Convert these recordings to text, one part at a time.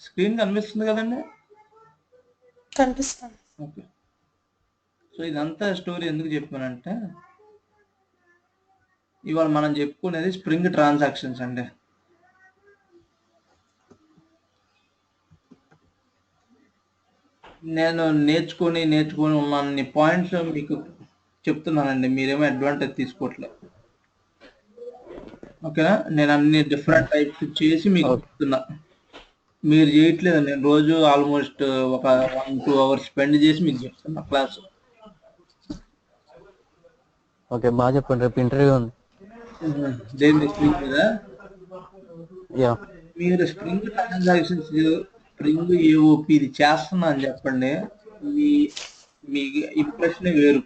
Screen కనిపిస్తుంది కదండి? కనిపిస్తుంది. ఓకే. సో ఇదంతా స్టోరీ ఎందుకు చెప్పానంటే, ఇవాళ మనం చెప్పుకునేది స్ప్రింగ్ ట్రాన్సాక్షన్స్ అండి. నేను నేర్చుకొని ఉన్న పాయింట్స్ మీకు చెప్తున్నానండి, మీరేమో అడ్వాంటేజ్ తీసుకోవట్లేదు. ఓకేనా? నేను అన్ని డిఫరెంట్ టైప్స్ చేసి మీకు చెప్తున్నా, మీరు చేయట్లేదు. నేను రోజు ఆల్మోస్ట్ ఒక 1-2 అవర్స్ స్పెండ్ చేసి మీకు చెప్తున్నా క్లాస్. ఓకే, బాగా చెప్పండి. రేపు ఇంటర్వ్యూ ఉంది. దేని స్ప్రింగ్ మీద? యా, మీరు స్ప్రింగ్ ట్రాన్సాక్షన్స్, స్ప్రింగ్ ఏఓపి ఇది చేస్తున్నా అని చెప్పండి, మీ ఇంప్రెషన్ వేరు.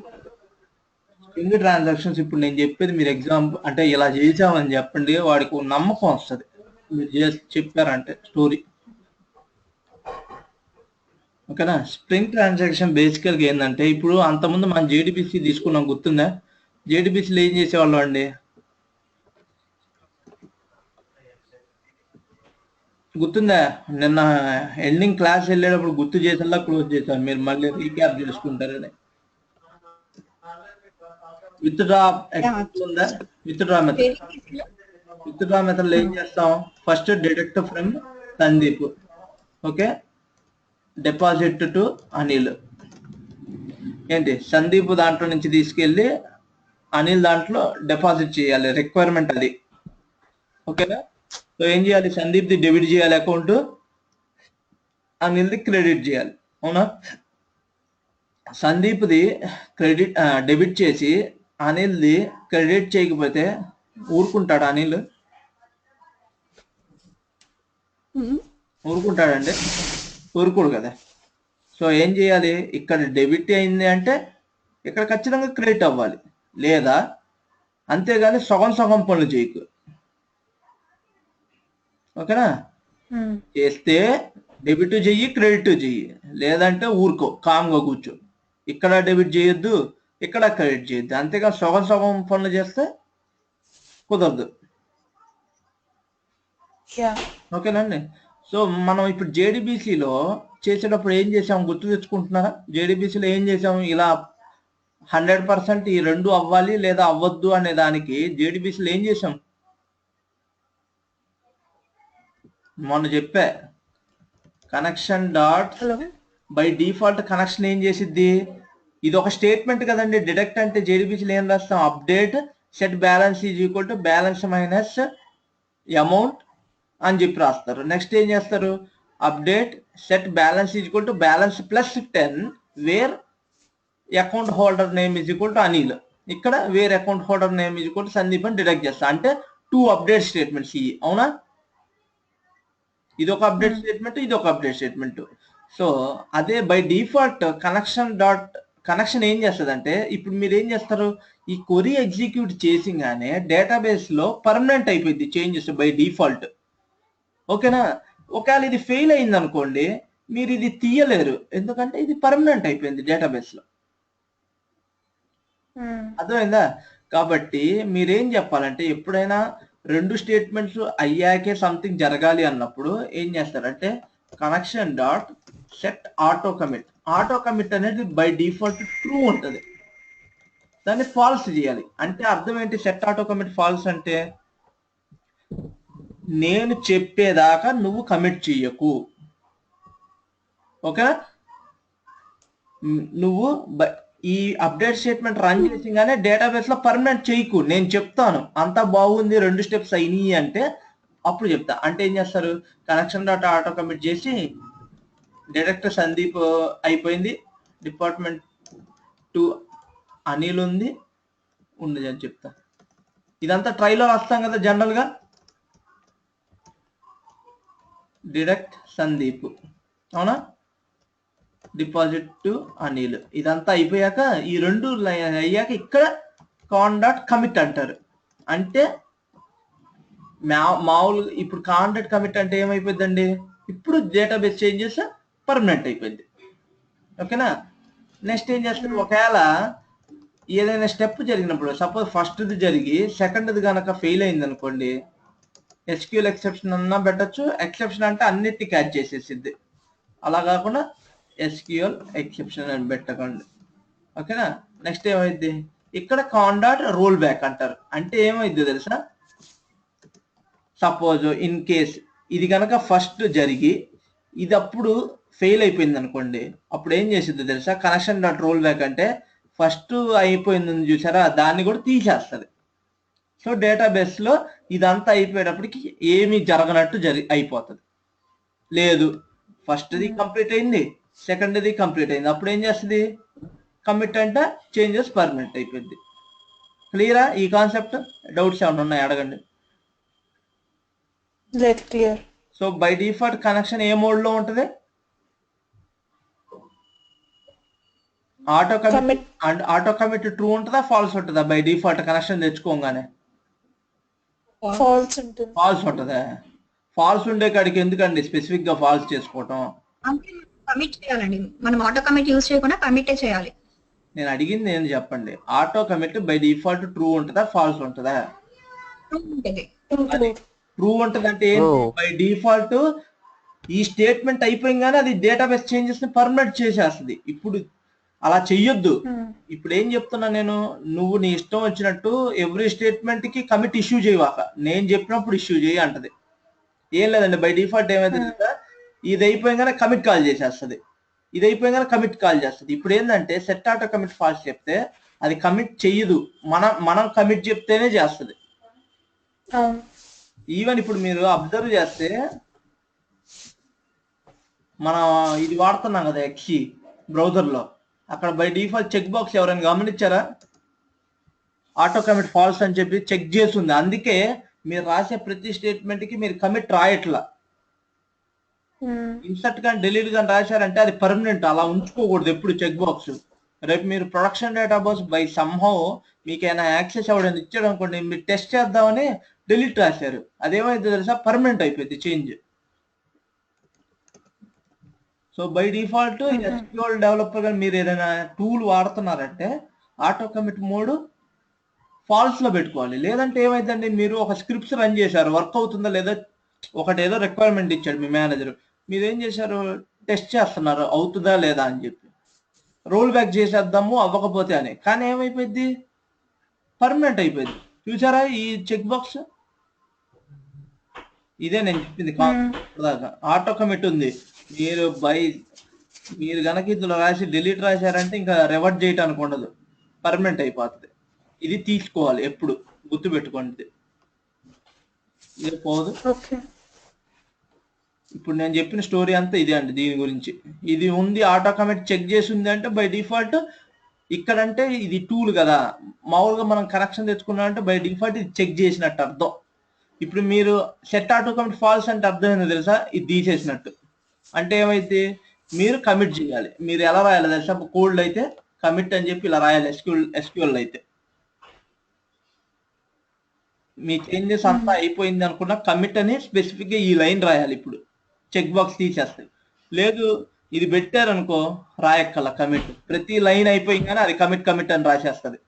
స్ప్రింగ్ ట్రాన్సాక్షన్స్ ఇప్పుడు నేను చెప్పేది మీరు ఎగ్జాంపుల్ అంటే ఇలా చేసామని చెప్పండి, వాడికి ఒక నమ్మకం వస్తుంది మీరు చెప్పారంటే స్టోరీ. ఓకేనా? స్ప్రింగ్ ట్రాన్సాక్షన్ బేసికల్గా ఏంటంటే, ఇప్పుడు అంతకుముందు మనం జేడిబిసి తీసుకున్నాం, గుర్తుందా? జేడిబిసిలో ఏం చేసేవాళ్ళం అండి? గుర్తుందా? నిన్న ఎండింగ్ క్లాస్ వెళ్ళేటప్పుడు గుర్తు చేసేలా క్లోజ్ చేశాను, మీరు మళ్ళీ రీక్యాప్ చేసుకుంటారని. విత్ డ్రా ఉందా? With draw method. With draw method లో ఏం చేస్తాం? First deduct from Sandeep, okay, deposit to Anil. ఏంటి, సందీప్ దాంట్లో నుంచి తీసుకెళ్ళి అనిల్ దాంట్లో డిపాజిట్ చేయాలి, రిక్వైర్మెంట్ అది. ఓకేనా? సో ఏం చేయాలి? సందీప్ ది డెబిట్ చేయాలి అకౌంట్, అనిల్ది క్రెడిట్ చేయాలి. అవునా? సందీప్ది డెబిట్ చేసి అనిల్ది క్రెడిట్ చేయకపోతే ఊరుకుంటాడు అనిల్? ఊరుకుంటాడండి? ఊరుకోడు కదా. సో ఏం చేయాలి? ఇక్కడ డెబిట్ అయింది అంటే ఇక్కడ ఖచ్చితంగా క్రెడిట్ అవ్వాలి, లేదా అంతేగాని సగం సగం పనులు చేయకు. ఓకేనా? చేస్తే డెబిట్ చెయ్యి, క్రెడిట్ చెయ్యి, లేదంటే ఊరుకో, కామ్గా కూర్చో. ఇక్కడ డెబిట్ చేయొద్దు, ఇక్కడ క్రెడిట్ చేయొద్దు, అంతేగా సగం సగం పనులు చేస్తే కుదరదు. ఓకేనండి? సో మనం ఇప్పుడు జేడిబిసిలో చేసేటప్పుడు ఏం చేసాం గుర్తు తెచ్చుకుంటున్నారా? జేడిబిసిలో ఏం చేసాం? ఇలా 100% ఈ రెండు అవ్వాలి లేదా అవ్వద్దు అనే దానికి జేడిబిసిలో ఏం చేసాం? మొన్న చెప్పా, connection dot by default connection ఏం చేసిద్ది? ఇది ఒక స్టేట్మెంట్ కదండి. డిడక్ట్ అంటే జేడిబిసిలో ఏం రాస్తాం? Update set balance is equal to balance minus amount అని చెప్పి రాస్తారు. నెక్స్ట్ ఏం చేస్తారు? Update set balance is equal to balance plus 10 where account holder name is equal to Anil. ఇక్కడ where account holder name is equal to Sandeep అని deduct చేస్తా. అంటే 2 update statements ఇవి. అవునా? ఇది ఒక అప్డేట్ స్టేట్మెంట్, ఇది ఒక అప్డేట్ స్టేట్మెంట్. సో అదే బై డిఫాల్ట్ కనెక్షన్ ఏం చేస్తుంది అంటే, ఇప్పుడు మీరు ఏం చేస్తారు? ఈ క్వరీ ఎగ్జిక్యూట్ చేసిగానే డేటాబేస్ లో పర్మనెంట్ అయిపోయింది చేంజెస్ బై డిఫాల్ట్. ఓకేనా? ఒకవేళ ఇది ఫెయిల్ అయింది అనుకోండి, మీరు ఇది తీయలేరు, ఎందుకంటే ఇది పర్మనెంట్ అయిపోయింది డేటాబేస్ లో. అర్థమైందా? కాబట్టి మీరేం చెప్పాలంటే, ఎప్పుడైనా 2 స్టేట్మెంట్స్ అయ్యాకే సంథింగ్ జరగాలి అన్నప్పుడు ఏం చేస్తారంటే, connection dot set auto commit. Auto commit అనేది బై డిఫాల్ట్ ట్రూ ఉంటుంది, దాన్ని ఫాల్స్ చేయాలి. అంటే అర్థం ఏంటి? సెట్ ఆటో కమిట్ ఫాల్స్ అంటే, నేను చెప్పేదాకా నువ్వు కమిట్ చెయ్యకు. ఓకే? నువ్వు ఈ అప్డేట్ స్టేట్మెంట్ రన్ చేసిగానే డేటాబేస్ లో పర్మనెంట్ చేయకు. నేను చెప్తాను అంతా బాగుంది, 2 స్టెప్స్ అయినాయి అంటే అప్పుడు చెప్తా. అంటే ఏం చేస్తారు? కనెక్షన్ డాట్ ఆటో కమిట్ చేసి డైరెక్ట్ సందీప్ అయిపోయింది, డిపార్ట్మెంట్ టు అనిల్ ఉంది అని చెప్తా. ఇదంతా ట్రైలో వస్తాం కదా జనరల్ గా. డిడక్ట్ సందీప్, అవునా, డిపాజిట్ టు అనిల్. ఇదంతా అయిపోయాక ఈ 2 అయ్యాక ఇక్కడ కాన్ డాట్ కమిట్ అంటారు. అంటే మామూలుగా ఇప్పుడు కాన్ డాట్ కమిట్ అంటే ఏమైపోయిందండి? ఇప్పుడు డేటాబేస్ చేంజెస్ పర్మనెంట్ అయిపోయింది. ఓకేనా? నెక్స్ట్ ఏం చేస్తారు? ఒకవేళ ఏదైనా స్టెప్ జరిగినప్పుడు, సపోజ్ ఫస్ట్ది జరిగి సెకండ్ది కనుక ఫెయిల్ అయింది అనుకోండి, ఎస్క్యూఎల్ ఎక్సెప్షన్ అన్నా పెట్టచ్చు. ఎక్సెప్షన్ అంటే అన్నిటిని క్యాచ్ చేసేసిద్ది. అలా కాకుండా ఎస్క్యూఎల్ ఎక్సెప్షన్ అని పెట్టకండి. ఓకేనా. నెక్స్ట్ ఏమైంది, ఇక్కడ కాన్ డాట్ రోల్ బ్యాక్ అంటారు. అంటే ఏమైంది తెలుసా, సపోజ్ ఇన్ కేస్ ఇది కనుక ఫస్ట్ జరిగి ఇది అప్పుడు ఫెయిల్ అయిపోయింది అనుకోండి, అప్పుడు ఏం చేసిద్ది తెలుసా, కనెక్షన్ డాట్ రోల్ బ్యాక్ అంటే ఫస్ట్ అయిపోయింది చూసారా, దాన్ని కూడా తీసేస్తుంది. సో డేటాబేస్లో ఇదంతా అయిపోయేటప్పటికి ఏమీ జరగనట్టు అయిపోతుంది. లేదు, ఫస్ట్ది కంప్లీట్ అయింది, సెకండ్ది కంప్లీట్ అయింది, అప్పుడు ఏం చేస్తుంది, కమిట్ అంటే చేంజెస్ పర్మనెంట్ అయిపోయింది. క్లియరా ఈ కాన్సెప్ట్? డౌట్స్ ఏమైనా ఉన్నాయి అడగండి. లేదు, clear. So by default connection ఏ మోడ్లో ఉంటుంది, ఆటో కమిట్ ట్రూ ఉంటుందా ఫాల్స్ ఉంటుందా? బై డిఫాల్ట్ కనెక్షన్ తెచ్చుకోగానే ఫాల్స్ ఉంటుంది. ఫాల్స్ ఉంటుందా? ఫాల్స్ ఉండే కాడికి ఎందుకండి స్పెసిఫిక్ గా ఫాల్స్ చేసుకోవటం? కమిట్ చేయాలండి, మనం ఆటో కమిట్ యూజ్ చేయకుండా కమిటే చేయాలి. నేను అడిగింది ఏంది చెప్పండి, auto commit by default true ఉంటుందా ఫాల్స్ ఉంటుందా? ట్రూ ఉంటుంది. అంటే బై డిఫాల్ట్ ఈ స్టేట్మెంట్ అయిపోయింగానే అది డేటాబేస్ చేంజెస్ ని పర్మనెంట్ చేసేస్తుంది. ఇప్పుడు అలా చెయ్యొద్దు. ఇప్పుడు ఏం చెప్తున్నా నేను, నువ్వు నీ ఇష్టం వచ్చినట్టు ఎవ్రీ స్టేట్మెంట్ కి కమిట్ ఇష్యూ చేయవాక, నేను చెప్పినప్పుడు ఇష్యూ చేయి అంటది. ఏం లేదండి, బై డిఫాల్ట్ ఏమైతే ఇది అయిపోయింగానే కమిట్ కాల్ చేసేస్తుంది, ఇది అయిపోయింగానే కమిట్ కాల్ చేస్తుంది. ఇప్పుడు ఏంటంటే సెట్ ఆటో కమిట్ ఫాల్స్ చెప్తే అది కమిట్ చెయ్యదు, మనం కమిట్ చెప్తేనే చేస్తుంది. ఈవెన్ ఇప్పుడు మీరు అబ్జర్వ్ చేస్తే మనం ఇది వాడుతున్నాం కదా ఎక్సీ బ్రౌజర్ లో, అక్కడ బై డిఫాల్ట్ చెక్ బాక్స్ ఎవరైనా గమనించారా, ఆటో కమిట్ ఫాల్స్ అని చెప్పి చెక్ చేసి ఉంది. అందుకే మీరు రాసే ప్రతి స్టేట్మెంట్ కి మీరు కమిట్ రాయట్లా. ఇన్సర్ట్ కానీ డిలీట్ కానీ రాశారంటే అది పర్మనెంట్, అలా ఉంచుకోకూడదు ఎప్పుడు చెక్ బాక్స్. రేపు మీరు ప్రొడక్షన్ డేటాబేస్ బై సమ్హౌ మీకైనా యాక్సెస్ అవ్వడానికి ఇచ్చాడు అనుకోండి, మీరు టెస్ట్ చేద్దామని డిలీట్ రాశారు, అదేమైంది తెలుసా, పర్మనెంట్ అయిపోయింది change. So by default SQL developer గా మీరు ఏదైనా టూల్ వాడుతున్నారంటే ఆటో కమిట్ మోడ్ ఫాల్స్ లో పెట్టుకోవాలి. లేదంటే ఏమైందండి, మీరు ఒక స్క్రిప్ట్స్ రన్ చేశారు, వర్క్ అవుతుందా లేదా, ఒకటి ఏదో రిక్వైర్మెంట్ ఇచ్చాడు మీ మేనేజర్, మీరు ఏం చేశారు, టెస్ట్ చేస్తున్నారు అవుతుందా లేదా అని చెప్పి, రోల్ బ్యాక్ చేసేద్దాము అవ్వకపోతే అని, కానీ ఏమైపోయింది, పర్మనెంట్ అయిపోయింది. చూసారా ఈ చెక్ బాక్స్? ఇదే నేను చెప్పింది దాకా. ఆటో కమిట్ ఉంది, మీరు గనక ఇందులో రాసి డిలీట్ రాశారంటే ఇంకా రివర్ట్ చేయటానికి ఉండదు, పర్మనెంట్ అయిపోతుంది. ఇది తీసుకోవాలి, ఎప్పుడు గుర్తు పెట్టుకోండి, ఇది పోదు. ఇప్పుడు నేను చెప్పిన స్టోరీ అంతా ఇదే అండి, దీని గురించి. ఇది ఉంది, ఆటో కమిట్ చెక్ చేసి ఉంది అంటే బై డిఫాల్ట్ ఇక్కడంటే ఇది టూల్ కదా, మామూలుగా మనం కనెక్షన్ తెచ్చుకున్నాం అంటే బై డిఫాల్ట్ ఇది చెక్ చేసినట్టు అర్థం. ఇప్పుడు మీరు సెట్ ఆటో కమిట్ ఫాల్స్ అంటే అర్థం ఏందో తెలుసా, ఇది తీసేసినట్టు. అంటే ఏమైతే మీరు కమిట్ చేయాలి, మీరు ఎలా రాయాలి తెలుసా, కోడ్ అయితే కమిట్ అని చెప్పి ఇలా రాయాలి, ఎస్క్యూఎల్ అయితే మీ చేంజెస్ అంతా అయిపోయింది అనుకున్న కమిట్ అని స్పెసిఫిక్ గా ఈ లైన్ రాయాలి. ఇప్పుడు చెక్ బాక్స్ తీసేస్తాయి, లేదు ఇది పెట్టారనుకో రాయక్కల కమిట్, ప్రతి లైన్ అయిపోయింగానే అది కమిట్ అని రాసేస్తుంది.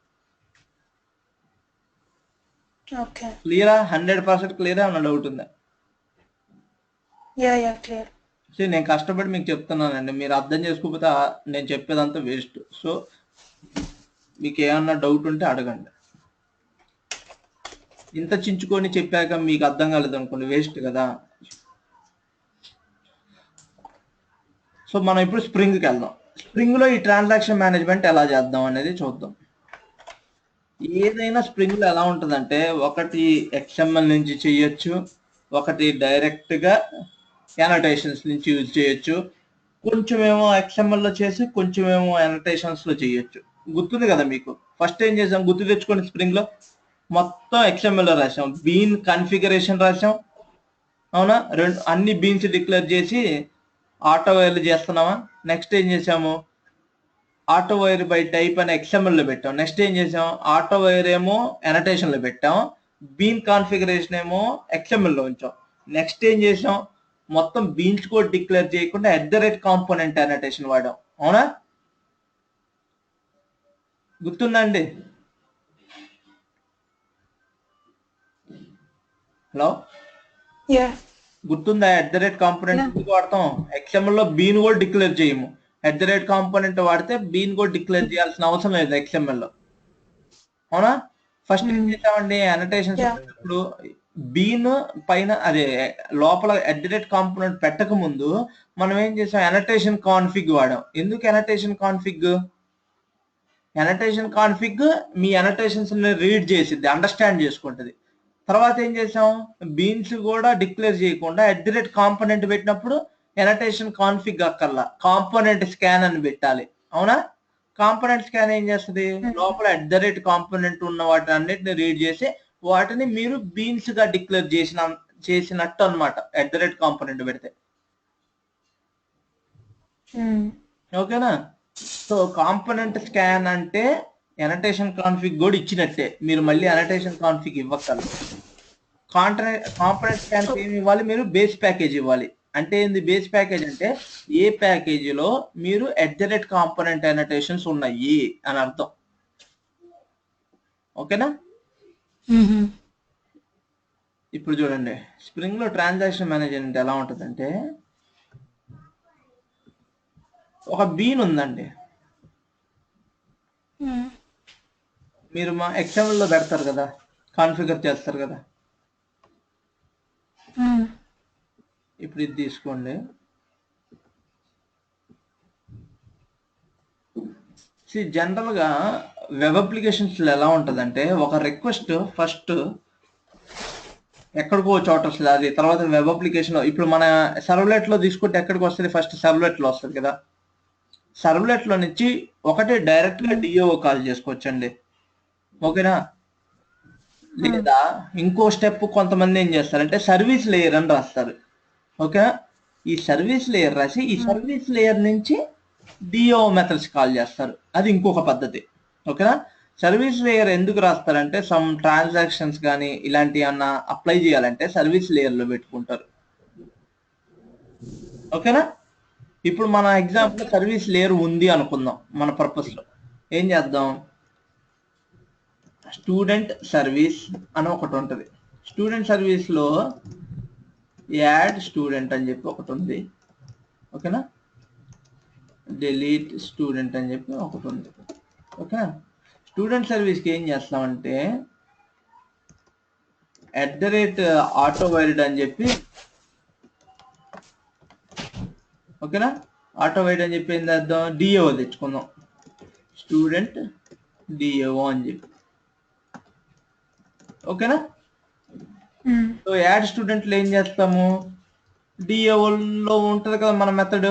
క్లియరా? 100% క్లియరా? ఏమన్నా డౌట్ ఉందా? సో నేను కష్టపడి మీకు చెప్తున్నానండి, మీరు అర్థం చేసుకోకపోతే నేను చెప్పేదంతా వేస్ట్. సో మీకు ఏమన్నా డౌట్ ఉంటే అడగండి. ఇంత చించుకొని చెప్పాక మీకు అర్థం కాలేదు అనుకోండి, వేస్ట్ కదా. సో మనం ఇప్పుడు స్ప్రింగ్కి వెళ్దాం. స్ప్రింగ్లో ఈ ట్రాన్సాక్షన్ మేనేజ్మెంట్ ఎలా చేద్దాం అనేది చూద్దాం. ఏదైనా స్ప్రింగ్లో ఎలా ఉంటుందంటే, ఒకటి ఎక్స్ఎంఎల్ నుంచి చేయొచ్చు, ఒకటి డైరెక్ట్గా యానోటేషన్స్ నుంచి యూజ్ చేయొచ్చు, కొంచెమేమో ఎక్స్ఎంఎల్లో చేసి కొంచెమేమో యానోటేషన్స్లో చేయొచ్చు. గుర్తుంది కదా మీకు? ఫస్ట్ ఏం చేసాం, గుర్తు తెచ్చుకోండి. స్ప్రింగ్లో మొత్తం ఎక్స్ఎంఎల్లో రాసాం, బీన్ కాన్ఫిగరేషన్ రాసాం, అవునా? అన్ని బీన్స్ డిక్లేర్ చేసి ఆటో వైర్లు చేస్తున్నామా. నెక్స్ట్ ఏం చేసాము, ఆటో వైర్ బై టైప్ అని ఎక్స్ఎంఎల్లో పెట్టాం. నెక్స్ట్ ఏం చేసాం, ఆటో వైర్ ఏమో అనోటేషన్లో పెట్టాం, బీన్ కాన్ఫిగరేషన్ ఏమో ఎక్స్ఎంఎల్లో ఉంచాం. నెక్స్ట్ ఏం చేసాం, మొత్తం బీన్స్ కోడ్ డిక్లేర్ చేయకుండా @కాంపోనెంట్ అనోటేషన్ వాడాం, అవునా? గుర్తుందండి? హలో యా గుర్తుందా? @కాంపోనెంట్ ఎందుకు వాడతాం? XML లో బీన్ కూడా డిక్లేర్ చేయము. @కాంపోనెంట్ వాడితే బీన్ కూడా డిక్లేర్ చేయాల్సిన అవసరం లేదు XML లో. అవునా? ఫస్ట్ ఏం చేసామండి, అనటేషన్స్ పెట్టినప్పుడు బీన్ పైన అదే లోపల @కాంపోనెంట్ పెట్టక ముందు మనం ఏం చేసాం, అనటేషన్ కాన్ఫిగ్ వాడాం. ఎందుకు అనటేషన్ కాన్ఫిగ్? అనటేషన్ కాన్ఫిగ్ మీ అనటేషన్స్ ని రీడ్ చేసిద్ది, అండర్స్టాండ్ చేసుకుంటది. తర్వాత ఏం చేసాం, బీన్స్ కూడా డిక్లేర్ చేయకుండా @కాంపోనెంట్ పెట్టినప్పుడు అనటేషన్ కాన్ఫిగ్ అక్కర్లా, కాంపోనెంట్ స్కాన్ అని పెట్టాలి. అవునా? కాంపోనెంట్ స్కాన్ ఏం చేస్తుంది, లోపల @కాంపోనెంట్ ఉన్న వాటిని అన్నిటిని రీడ్ చేసి వాటిని మీరు బీన్స్ గా డిక్లేర్ చేసినట్టు అన్నమాట @కాంపోనెంట్ పెడితే. ఓకేనా? సో కాంపోనెంట్ స్కాన్ అంటే అనటేషన్ కాన్ఫిగ్ కూడా ఇచ్చినట్టే, మీరు మళ్ళీ అనటేషన్ కాన్ఫిగ్ ఇవ్వక్కర్లేదు. కాంపోనెంట్ స్కాన్ ఏమి ఇవ్వాలి, మీరు బేస్ ప్యాకేజ్ ఇవ్వాలి. అంటే ఏంది బేస్ ప్యాకేజ్ అంటే, ఏ ప్యాకేజీలో మీరు @కాంపోనెంట్ అనటేషన్స్ ఉన్నాయి అని అర్థం. ఓకేనా? ఇప్పుడు చూడండి, స్ప్రింగ్ లో ట్రాన్సాక్షన్ మేనేజ్మెంట్ ఎలా ఉంటుందంటే, ఒక బీన్ ఉందండి, మీరు మా XML లో పెడతారు కదా, కాన్ఫిగర్ చేస్తారు కదా. ఇప్పుడు ఇది తీసుకోండి. జనరల్ గా వెబ్ అప్లికేషన్స్ లో ఎలా ఉంటదంటే, ఒక రిక్వెస్ట్ ఫస్ట్ ఎక్కడికో చోట వస్తుంది, అది తర్వాత వెబ్ అప్లికేషన్ లో, ఇప్పుడు మన సర్వ్లెట్ లో తీసుకుంటే ఎక్కడికి వస్తుంది, ఫస్ట్ సర్వ్లెట్ లో వస్తుంది కదా. సర్వ్లెట్ లో నుంచి ఒకటి డైరెక్ట్ గా డిఓ కాల్ చేసుకోవచ్చండి. ఓకేనా? లేదా ఇంకో స్టెప్ కొంతమంది ఏం చేస్తారంటే సర్వీస్ లేయర్ అని రాస్తారు. ఓకే, ఈ సర్వీస్ లేయర్ రాసి ఈ సర్వీస్ లేయర్ నుంచి డిఓ మెథడ్స్ కాల్ చేస్తారు. అది ఇంకొక పద్ధతి. ఓకేనా? సర్వీస్ లేయర్ ఎందుకు రాస్తారంటే, సమ్ ట్రాన్సాక్షన్స్ కానీ ఇలాంటి అన్న అప్లై చేయాలంటే సర్వీస్ లేయర్ లో పెట్టుకుంటారు. ఓకేనా? ఇప్పుడు మన ఎగ్జాంపుల్ సర్వీస్ లేయర్ ఉంది అనుకుందాం. మన పర్పస్ లో ఏం చేద్దాం, స్టూడెంట్ సర్వీస్ అని ఒకటి ఉంటుంది. స్టూడెంట్ సర్వీస్ లో యాడ్ స్టూడెంట్ అని చెప్పి ఒకటి ఉంది. ఓకేనా? డిలీట్ స్టూడెంట్ అని చెప్పి ఒకటి ఉంది. ఓకే, స్టూడెంట్ సర్వీస్కి ఏం చేస్తామంటే @AutoWide అని చెప్పి, ఓకేనా, AutoWide అని చెప్పి ఏం చేద్దాం, డిఓ తెచ్చుకుందాం, స్టూడెంట్ డిఓ అని చెప్పి. ఓకేనా? సో యాడ్ స్టూడెంట్లో ఏం చేస్తాము, డిఓలో ఉంటుంది కదా మన మెథడ్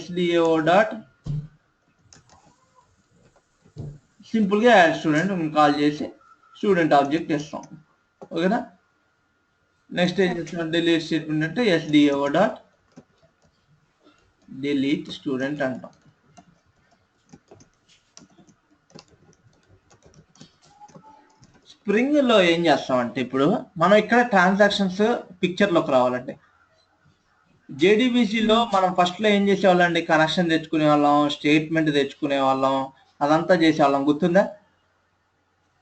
SDAO డాట్ సింపుల్గా యాడ్ స్టూడెంట్ కాల్ చేసి స్టూడెంట్ ఆబ్జెక్ట్ ఇస్తాం. ఓకేనా? నెక్స్ట్ ఏం చేస్తాం, డిలీట్ స్టేట్మెంట్ అంటే SDAO డాట్ డిలీట్ స్టూడెంట్ అంటాం. స్ప్రింగ్ లో ఏం చేస్తామంటే, ఇప్పుడు మనం ఇక్కడ ట్రాన్సాక్షన్స్ పిక్చర్ లోకి రావాలంటే, JDBCలో మనం ఫస్ట్ లో ఏం చేసేవాళ్ళండి, కనెక్షన్ తెచ్చుకునే వాళ్ళం, స్టేట్మెంట్ తెచ్చుకునే వాళ్ళం, అదంతా చేసేవాళ్ళం. గుర్తుందా?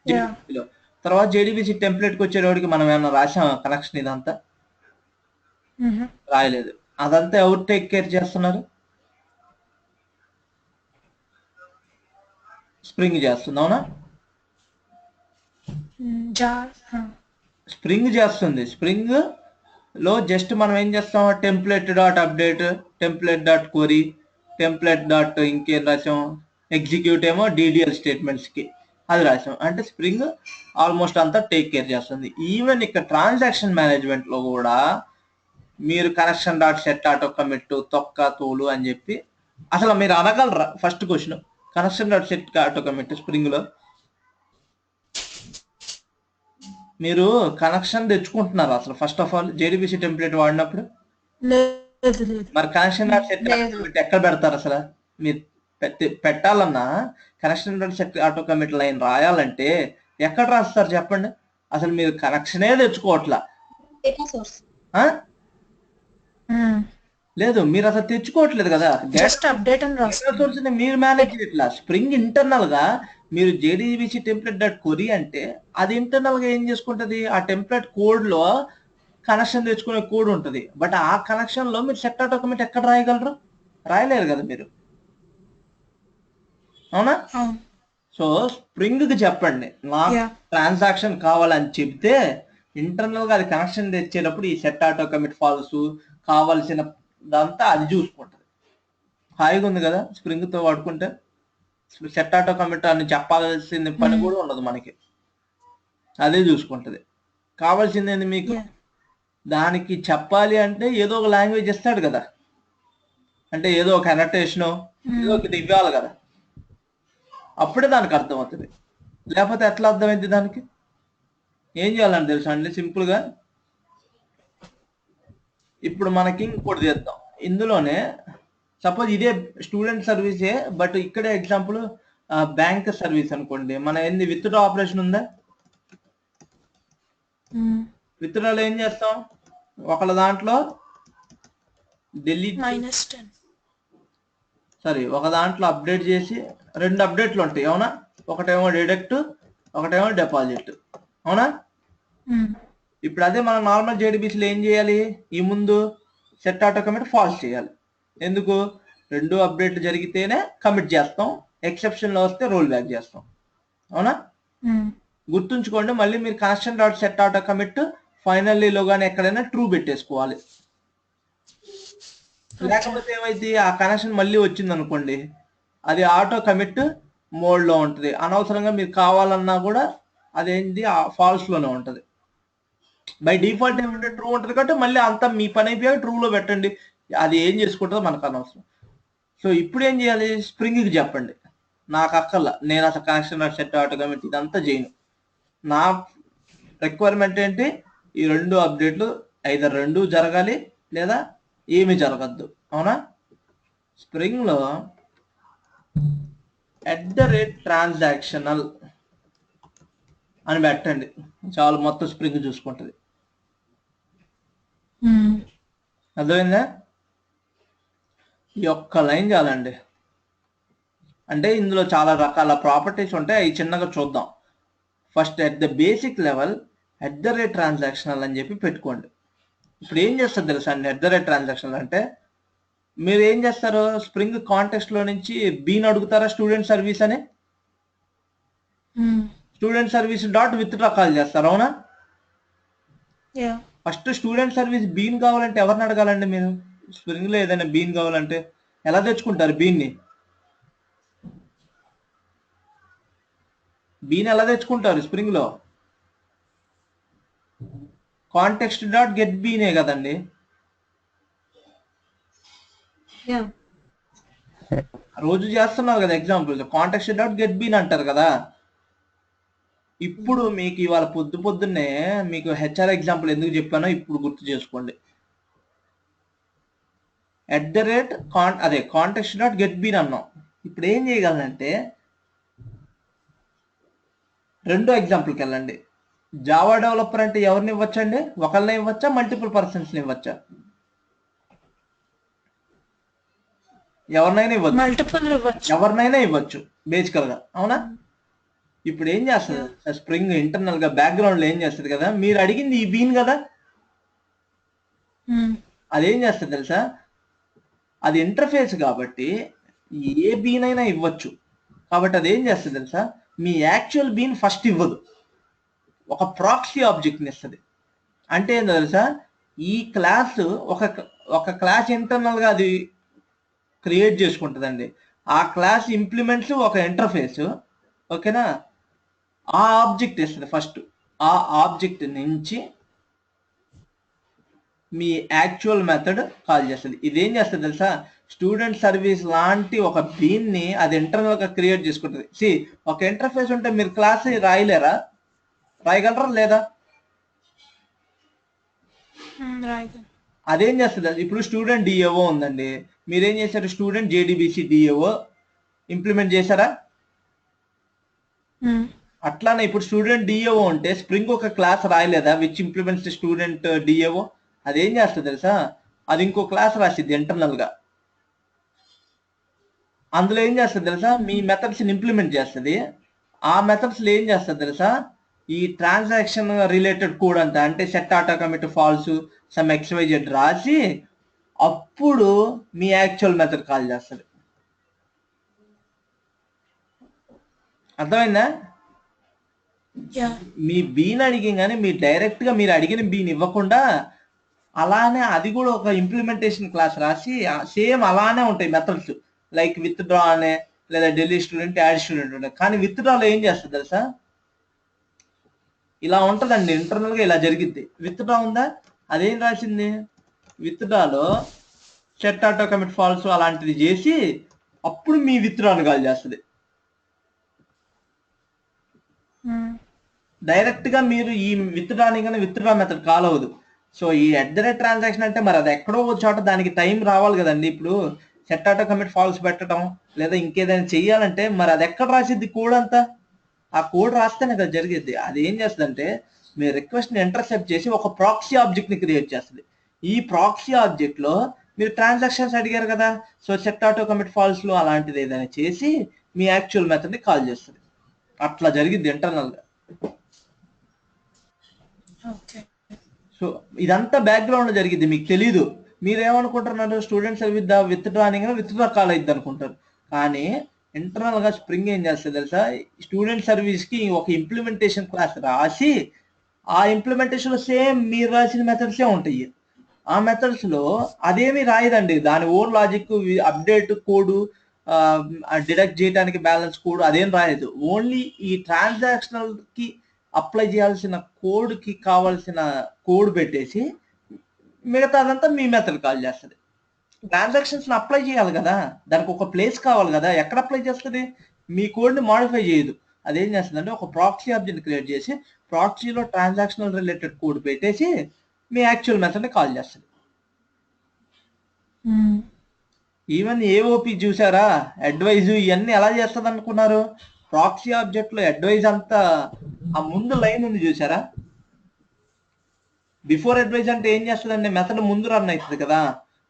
JDBCలో తర్వాత JDBC టెంప్లెట్కి వచ్చేటోడికి మనం ఏమన్నా రాసాం కనెక్షన్, ఇదంతా రాయలేదు. అదంతా ఎవరు టేక్ కేర్ చేస్తున్నారు, స్ప్రింగ్ చేస్తుంది. అవునా? స్ప్రింగ్ చేస్తుంది. స్ప్రింగ్ లో జస్ట్ మనం ఏం చేస్తాం, template dot update, template dot query, template dot ఇంకేం రాసాం, ఎగ్జిక్యూట్ ఏమో DDL స్టేట్మెంట్స్ కి అది రాసాం. అంటే స్ప్రింగ్ ఆల్మోస్ట్ అంతా టేక్ కేర్ చేస్తుంది. ఈవెన్ ఇక్కడ ట్రాన్సాక్షన్ మేనేజ్మెంట్ లో కూడా మీరు connection dot set auto commit, తొక్క తోలు అని చెప్పి అసలు మీరు అనగలరా? First question, connection dot set auto commit Spring లో మీరు కనెక్షన్ తెచ్చుకుంటున్నారు అసలు first of all JDBC template వాడినప్పుడు? మరి కనెక్షన్ డాట్ సెట్ ఎక్కడ పెడతారు అసలు? మీరు పెట్టాలన్నా connection dot set auto commit line రాయాలంటే ఎక్కడ రాస్తారు చెప్పండి? అసలు మీరు కనెక్షనే తెచ్చుకోవట్లా. లేదు, మీరు అసలు తెచ్చుకోవట్లేదు కదా, సోర్స్ ని మీరు మేనేజ్ చేయట్లా. స్ప్రింగ్ ఇంటర్నల్ గా మీరు JDBC టెంప్లెట్ డాట్ క్వరీ అంటే అది ఇంటర్నల్ గా ఏం చేసుకుంటది, ఆ టెంప్లెట్ కోడ్ లో కనెక్షన్ తెచ్చుకునే కోడ్ ఉంటుంది. బట్ ఆ కనెక్షన్ లో మీరు సెట్ ఆటో కమిట్ ఎక్కడ రాయగలరు? రాయలేరు కదా మీరు, అవునా? అవును. సో స్ప్రింగ్ కి చెప్పండి నాకు యా ట్రాన్సాక్షన్ కావాలని చెప్తే ఇంటర్నల్ గా అది కనెక్షన్ తెచ్చేటప్పుడు ఈ సెట్ ఆటో కమిట్ ఫాల్స్ కావాల్సిన దంతా అది చూసుకుంటది. హాయిగా ఉంది కదా స్ప్రింగ్ తో వాడుకుంటే. సెట్ ఆటో కమిట్ అని చెప్పాల్సిన పని కూడా ఉండదు మనకి, అదే చూసుకుంటది. కావాల్సింది ఏంది మీకు? యా దానికి చెప్పాలి అంటే ఏదో ఒక లాంగ్వేజ్ ఇస్తాడు కదా, అంటే ఏదో ఒక అనటేషను ఏదో ఒకటి ఇవ్వాలి కదా, అప్పుడే దానికి అర్థం అవుతుంది. లేకపోతే ఎట్లా అర్థమైంది దానికి? ఏం చేయాలని తెలుసా అండి? సింపుల్ గా ఇప్పుడు మనకి ఇంకోటి చేద్దాం. ఇందులోనే సపోజ్ ఇదే స్టూడెంట్ సర్వీసే, బట్ ఇక్కడే ఎగ్జాంపుల్ బ్యాంక్ సర్వీస్ అనుకోండి. మన ఏంది విత్డ్రా ఆపరేషన్ ఉందా? విత్డ్రాలో ఏం చేస్తాం? ఒకళ్ళ దాంట్లో డిలీట్ -10 సారీ ఒక దాంట్లో అప్డేట్ చేసి 2 అప్డేట్లు ఉంటాయి, అవునా? ఒకటేమో డిడక్ట్, ఒకటేమో డిపాజిట్, అవునా? ఇప్పుడు అదే మనం నార్మల్ జేడీబీసీలో ఏం చేయాలి? ఈ ముందు సెట్ ఆటో కమిట్ ఫాల్స్ చేయాలి. ఎందుకు? 2 అప్డేట్లు జరిగితేనే కమిట్ చేస్తాం, ఎక్సెప్షన్లో వస్తే రోల్ బ్యాక్ చేస్తాం, అవునా? గుర్తుంచుకోండి. మళ్ళీ మీరు connection dot set auto commit ఫైనల్లీలో కానీ ఎక్కడైనా ట్రూ పెట్టేసుకోవాలి. లేకపోతే ఏమైంది? ఆ కనెక్షన్ మళ్ళీ వచ్చింది అనుకోండి, అది ఆటో కమిట్ మోడ్ లో ఉంటుంది. అనవసరంగా మీరు కావాలన్నా కూడా అదేంటి ఫాల్స్ లోనే ఉంటుంది. బై డిఫాల్ట్ ఏమంటే ట్రూ ఉంటుంది కాబట్టి మళ్ళీ అంతా మీ పని అయిపోయాక ట్రూ లో పెట్టండి, అది ఏం చేసుకుంటుందో మనకు అనవసరం. సో ఇప్పుడు ఏం చేయాలి? స్ప్రింగ్ కి చెప్పండి నాకు అక్కర్లా, నేను అసలు కనెక్షన్ సెట్ ఆటో కమిట్ ఇదంతా చేయను. నా రిక్వైర్మెంట్ ఏంటి? ఈ 2 అప్డేట్లు ఐదర్ 2 జరగాలి లేదా ఏమి జరగద్దు, అవునా? స్ప్రింగ్ లో @transactional అని పెట్టండి చాలు, మొత్తం స్ప్రింగ్ చూసుకుంటది. అర్థమైందా? ఈ ఒక్క లైన్ చాలండి. అంటే ఇందులో చాలా రకాల ప్రాపర్టీస్ ఉంటాయి, అవి చిన్నగా చూద్దాం. First at the basic level @transactional అని చెప్పి పెట్టుకోండి. ఇప్పుడు ఏం చేస్తారు తెలుసా అండి? @transactional అంటే మీరు ఏం చేస్తారు? స్ప్రింగ్ కాంటెక్స్ట్ లో నుంచి బీన్ అడుగుతారా స్టూడెంట్ సర్వీస్ అని? Student service dot withdraw call చేస్తారు, అవునా? Yeah first student service bean కావాలంటే ఎవరిని అడగాలండి మీరు? స్ప్రింగ్ లో ఏదైనా బీన్ కావాలంటే ఎలా తెచ్చుకుంటారు? బీన్ని ఎలా తెచ్చుకుంటారు స్ప్రింగ్ లో? కాంటెక్స్ట్ డాట్ గెట్ బీనే కదండి. యా రోజు చేస్తున్నావు కదా example, context dot get bean అంటారు కదా. ఇప్పుడు మీకు ఇవాళ పొద్దున్నే మీకు హెచ్ఆర్ ఎగ్జాంపుల్ ఎందుకు చెప్పానో ఇప్పుడు గుర్తు చేసుకోండి. అదే కాంటెక్స్ట్ డాట్ గెట్ బీన్ అన్నాం. ఇప్పుడు ఏం చేయగలనంటే 2 ఎగ్జాంపుల్కి వెళ్ళండి. జావా డెవలపర్ అంటే ఎవరిని ఇవ్వచ్చండి? ఒకళ్ళని ఇవ్వచ్చా, మల్టిపుల్ పర్సన్స్ ఇవ్వచ్చా? ఎవరినైనా ఇవ్వచ్చు, మల్టిపుల్ ఇవ్వచ్చు. ఎవరినైనా ఇవ్వచ్చు బేసికల్ గా, అవునా? ఇప్పుడు ఏం చేస్తుంది స్ప్రింగ్ ఇంటర్నల్ గా బ్యాక్గ్రౌండ్ లో ఏం చేస్తుంది కదా, మీరు అడిగింది ఈ బీన్ కదా, అదేం చేస్తుంది తెలుసా? అది ఇంటర్ఫేస్ కాబట్టి ఏ బీన్ అయినా ఇవ్వచ్చు. కాబట్టి అదేం చేస్తుంది తెలుసా? మీ యాక్చువల్ బీన్ ఫస్ట్ ఇవ్వదు, ఒక ప్రాక్సీ ఆబ్జెక్ట్ని ఇస్తుంది. అంటే ఏంటో తెలుసా? ఈ క్లాస్ ఒక క్లాస్ ఇంటర్నల్ గా అది క్రియేట్ చేసుకుంటుందండి. ఆ క్లాస్ ఇంప్లిమెంట్స్ ఒక ఇంటర్ఫేస్, ఓకేనా? ఆ ఆబ్జెక్ట్ ఇస్తుంది ఫస్ట్. ఆ ఆబ్జెక్ట్ నుంచి మీ యాక్చువల్ మెథడ్ కాల్ చేస్తుంది. ఇదేం చేస్తుంది తెలుసా? స్టూడెంట్ సర్వీస్ లాంటి ఒక బీన్ని అది ఇంటర్నల్ గా క్రియేట్ చేసుకుంటుంది. ఒక ఇంటర్ఫేస్ ఉంటే మీరు క్లాస్ రాయలేరా? రాయగలరా లేదా? అదేం చేస్తుంది? ఇప్పుడు స్టూడెంట్ డిఏఓ ఉందండి, మీరేం చేశారు? స్టూడెంట్ జేడీబీసీ డిఏఓ ఇంప్లిమెంట్ చేశారా? అట్లానే ఇప్పుడు స్టూడెంట్ డిఏఓ ఉంటే స్ప్రింగ్ ఒక క్లాస్ రాయలేదా విచ్ ఇంప్లిమెంట్స్ స్టూడెంట్ డిఏఓ? అదేం చేస్తుంది తెలుసా? అది ఇంకో క్లాస్ రాసిద్ది ఇంటర్నల్ గా. అందులో ఏం చేస్తుంది తెలుసా? మీ మెథడ్స్ ఇంప్లిమెంట్ చేస్తుంది. ఆ మెథడ్స్ లో ఏం చేస్తుంది తెలుసా? ఈ ట్రాన్సాక్షన్ రిలేటెడ్ కోడ్ అంతా అంటే set auto commit false some XYZ రాసి అప్పుడు మీ యాక్చువల్ మెథడ్ కాల్ చేస్తుంది. అర్థమైందా? Yeah. మీ బీని అడిగి కానీ మీరు డైరెక్ట్గా మీరు అడిగిన బీని ఇవ్వకుండా అలానే అది కూడా ఒక ఇంప్లిమెంటేషన్ క్లాస్ రాసి సేమ్ అలానే ఉంటాయి మెథడ్స్, లైక్ విత్ డ్రా అనే లేదా ఢిల్లీ స్టూడెంట్ యాడ్ స్టూడెంట్ ఉంటాయి. కానీ విత్ డ్రాలో ఏం చేస్తుంది తెలుసా? ఇలా ఉంటుందండి, ఇంటర్నల్గా ఇలా జరిగిద్ది. విత్ డ్రా ఉందా, అదేం రాసింది? విత్ డ్రాలో సెట్ ఆటో కమిట్ ఫాల్స్ అలాంటిది చేసి అప్పుడు మీ విత్ డ్రాను కాల్ చేస్తుంది. డైరెక్ట్గా మీరు ఈ విత్ డ్రాని కానీ విత్ డ్రా మెథడ్ కాల్ అవ్వదు. సో ఈ ట్రాన్సాక్షన్ అంటే మరి అది ఎక్కడో ఒక చోట దానికి టైం రావాలి కదండి. ఇప్పుడు సెట్ ఆటో కమిట్ ఫాల్స్ పెట్టడం లేదా ఇంకేదైనా చెయ్యాలంటే మరి అది ఎక్కడ రాసిద్ది కోడ్ అంతా? ఆ కోడ్ రాస్తేనే కదా జరిగిద్ది. అది ఏం చేస్తుందంటే మీ రిక్వెస్ట్ని ఇంటర్సెప్ట్ చేసి ఒక ప్రాక్సీ ఆబ్జెక్ట్ని క్రియేట్ చేస్తుంది. ఈ ప్రాక్సీ ఆబ్జెక్ట్లో మీరు ట్రాన్సాక్షన్స్ అడిగారు కదా, సో సెట్ ఆటో కమిట్ ఫాల్స్లో అలాంటిది ఏదైనా చేసి మీ యాక్చువల్ మెథడ్ని కాల్ చేస్తుంది. అట్లా జరిగిద్ది ఇంటర్నల్గా. Okay. సో ఇదంతా బ్యాక్గ్రౌండ్ జరిగింది, మీకు తెలీదు. మీరేమనుకుంటున్నారు, స్టూడెంట్ సర్వీస్ విత్ డ్రాని విత్ డ్రా కాల్ అయిద్ది అనుకుంటారు. కానీ ఇంటర్నల్ గా స్ప్రింగ్ ఏం చేస్తుంది తెలుసా? స్టూడెంట్ సర్వీస్ కి ఒక ఇంప్లిమెంటేషన్ క్లాస్ రాసి ఆ ఇంప్లిమెంటేషన్ లో సేమ్ మీరు రాసిన మెథడ్సే ఉంటాయి. ఆ మెథడ్స్ లో అదేమి రాయదండి, దాని own logic update code deduct చేయడానికి బ్యాలెన్స్ కోడ్ అదేం రాయదు. ఓన్లీ ఈ ట్రాన్సాక్షనల్ కి అప్లై చేయాల్సిన కోడ్ కి కావాల్సిన కోడ్ పెట్టేసి మిగతా అదంతా మీ మెథడ్ కాల్ చేస్తుంది. ట్రాన్సాక్షన్స్ అప్లై చేయాలి కదా, దానికి ఒక ప్లేస్ కావాలి కదా, ఎక్కడ అప్లై చేస్తుంది? మీ కోడ్ని మాడిఫై చేయదు. అదేం చేస్తుందంటే ఒక ప్రాక్సీ ఆబ్జెక్ట్ క్రియేట్ చేసి ప్రాక్సీలో ట్రాన్సాక్షనల్ రిలేటెడ్ కోడ్ పెట్టేసి మీ యాక్చువల్ మెథడ్ని కాల్ చేస్తుంది. ఈవెన్ ఏఓపి చూసారా, అడ్వైజ్ ఇవన్నీ ఎలా చేస్తుంది అనుకున్నారు? ప్రాక్సీ ఆబ్జెక్ట్ లో అడ్వైజ్ అంతా ఆ ముందు లైన్ ఉంది చూసారా, బిఫోర్ అడ్వైజ్ అంటే ఏం చేస్తుందండి, మెథడ్ ముందు రన్ అవుతుంది కదా.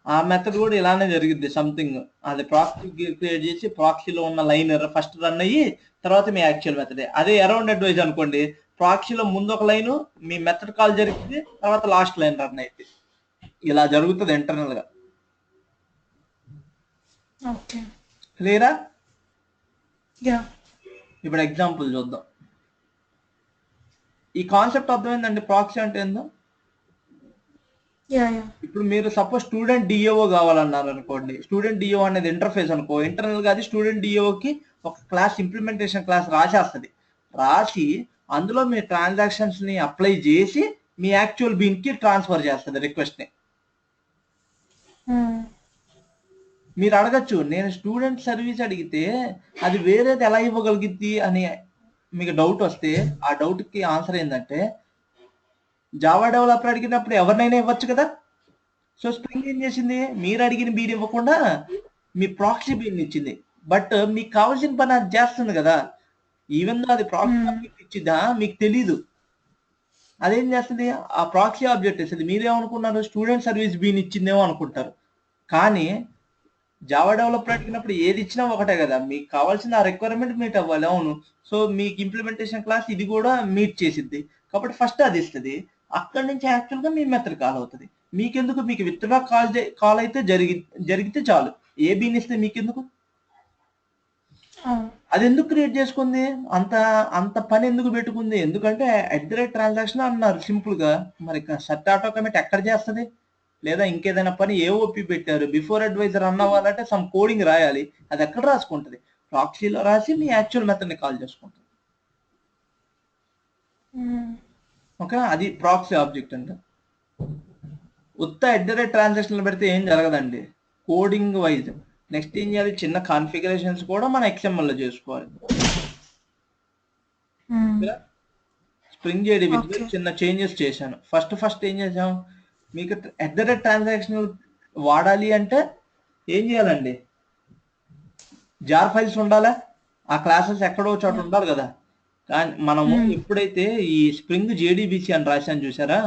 ఆ మెథడ్ కూడా ఇలానే జరిగింది సంథింగ్. అది ప్రాక్సీ క్రియేట్ చేసి ప్రాక్సీలో ఉన్న లైన్ ఫస్ట్ రన్ అయ్యి తర్వాత మీ యాక్చువల్ మెథడ్. అదే అరౌండ్ అడ్వైజ్ అనుకోండి, ప్రాక్సీలో ముందు ఒక లైన్ మీ మెథడ్ కాల్ జరిగింది, తర్వాత లాస్ట్ లైన్ రన్ అయింది. ఇలా జరుగుతుంది ఇంటర్నల్ గా. Okay. క్లియరా? Yeah. ఇప్పుడు ఎగ్జాంపుల్ చూద్దాం. ఈ కాన్సెప్ట్ అర్థమైందండి ప్రాక్సీ అంటే ఏందో? Yeah. ఇప్పుడు మీరు సపోజ్ స్టూడెంట్ డిఓ కావాలన్నారు అనుకోండి, స్టూడెంట్ డిఓ అనేది ఇంటర్ఫేస్ అనుకో, ఇంటర్నల్ గా అది స్టూడెంట్ డిఓకి ఒక క్లాస్ ఇంప్లిమెంటేషన్ క్లాస్ రాసేస్తుంది. రాసి అందులో మీ ట్రాన్సాక్షన్స్ ని అప్లై చేసి మీ యాక్చువల్ బీన్ కి ట్రాన్స్ఫర్ చేస్తుంది రిక్వెస్ట్ ని. మీరు అడగచ్చు, నేను స్టూడెంట్ సర్వీస్ అడిగితే అది వేరేది ఎలా ఇవ్వగలిగిద్ది అని మీకు డౌట్ వస్తే, ఆ డౌట్ కి ఆన్సర్ ఏంటంటే జావా డెవలపర్ అడిగినప్పుడు ఎవరినైనా ఇవ్వచ్చు కదా. సో స్ప్రింగ్ ఏం చేసింది, మీరు అడిగిన బీన్ ఇవ్వకుండా మీ ప్రాక్సీ బీన్ ఇచ్చింది. బట్ మీకు కావాల్సిన పని అది చేస్తుంది కదా, ఈవెన్ అది ప్రాక్సీ ఆబ్జెక్ట్ ఇచ్చిద్దా మీకు తెలీదు. అదేం చేస్తుంది, ఆ ప్రాక్సీ ఆబ్జెక్ట్ ఇస్తుంది. మీరేమనుకున్నారు, స్టూడెంట్ సర్వీస్ బీన్ ఇచ్చిందేమో అనుకుంటారు. కానీ జావా డెవలపర్ అడిగినప్పుడు ఏది ఇచ్చినా ఒకటే కదా, మీకు కావాల్సిన ఆ రిక్వైర్మెంట్ మీట్ అవ్వాలి. అవును, సో మీకు ఇంప్లిమెంటేషన్ క్లాస్ ఇది కూడా మీట్ చేసిద్ది కాబట్టి ఫస్ట్ అది ఇస్తుంది. అక్కడి నుంచి యాక్చువల్గా మీ మెథడ్ కాల్ అవుతుంది. మీకెందుకు, మీకు విత్డ్రా కాల్ అయితే జరిగితే చాలు. ఏ బీన్ ఇస్తే మీకెందుకు? అది ఎందుకు క్రియేట్ చేసుకుంది, అంత పని ఎందుకు పెట్టుకుంది? ఎందుకంటే ట్రాన్సాక్షన్ అన్నారు సింపుల్ గా. మరి సెట్ ఆటో కమిట్ ఎక్కడ చేస్తుంది? లేదా ఇంకేదైనా పని ఏఓపి పెట్టారు, బిఫోర్ అడ్వైజర్ రన్ అవ్వాలంటే సమ్ కోడింగ్ రాయాలి, అది ఎక్కడ రాసుకుంటుంది? ప్రాక్సీలో రాసి మీ యాక్చువల్ మెథడ్ ని కాల్ చేసుకుంటుంది. ఓకే, అది ప్రాక్సీ ఆబ్జెక్ట్ అంటే. ఉత్త ట్రాన్సాక్షన్ పెడితే ఏం జరగదండి కోడింగ్ వైజ్. నెక్స్ట్ ఏం చేయాలి, చిన్న కాన్ఫిగరేషన్స్ కూడా మన XML లో చేసుకోవాలి. స్ప్రింగ్ జేడీబీ చిన్న చేంజెస్ చేశాను. ఫస్ట్ ఏం చేసాం, మీకు ట్రాన్సాక్షన్ వాడాలి అంటే ఏం చేయాలండి, జార్ ఫైల్స్ ఉండాలా, ఆ క్లాసెస్ ఎక్కడో చోట ఉండాలి కదా. కానీ మనము ఎప్పుడైతే ఈ స్ప్రింగ్ జేడీబీసీ అని రాశాను చూసారా,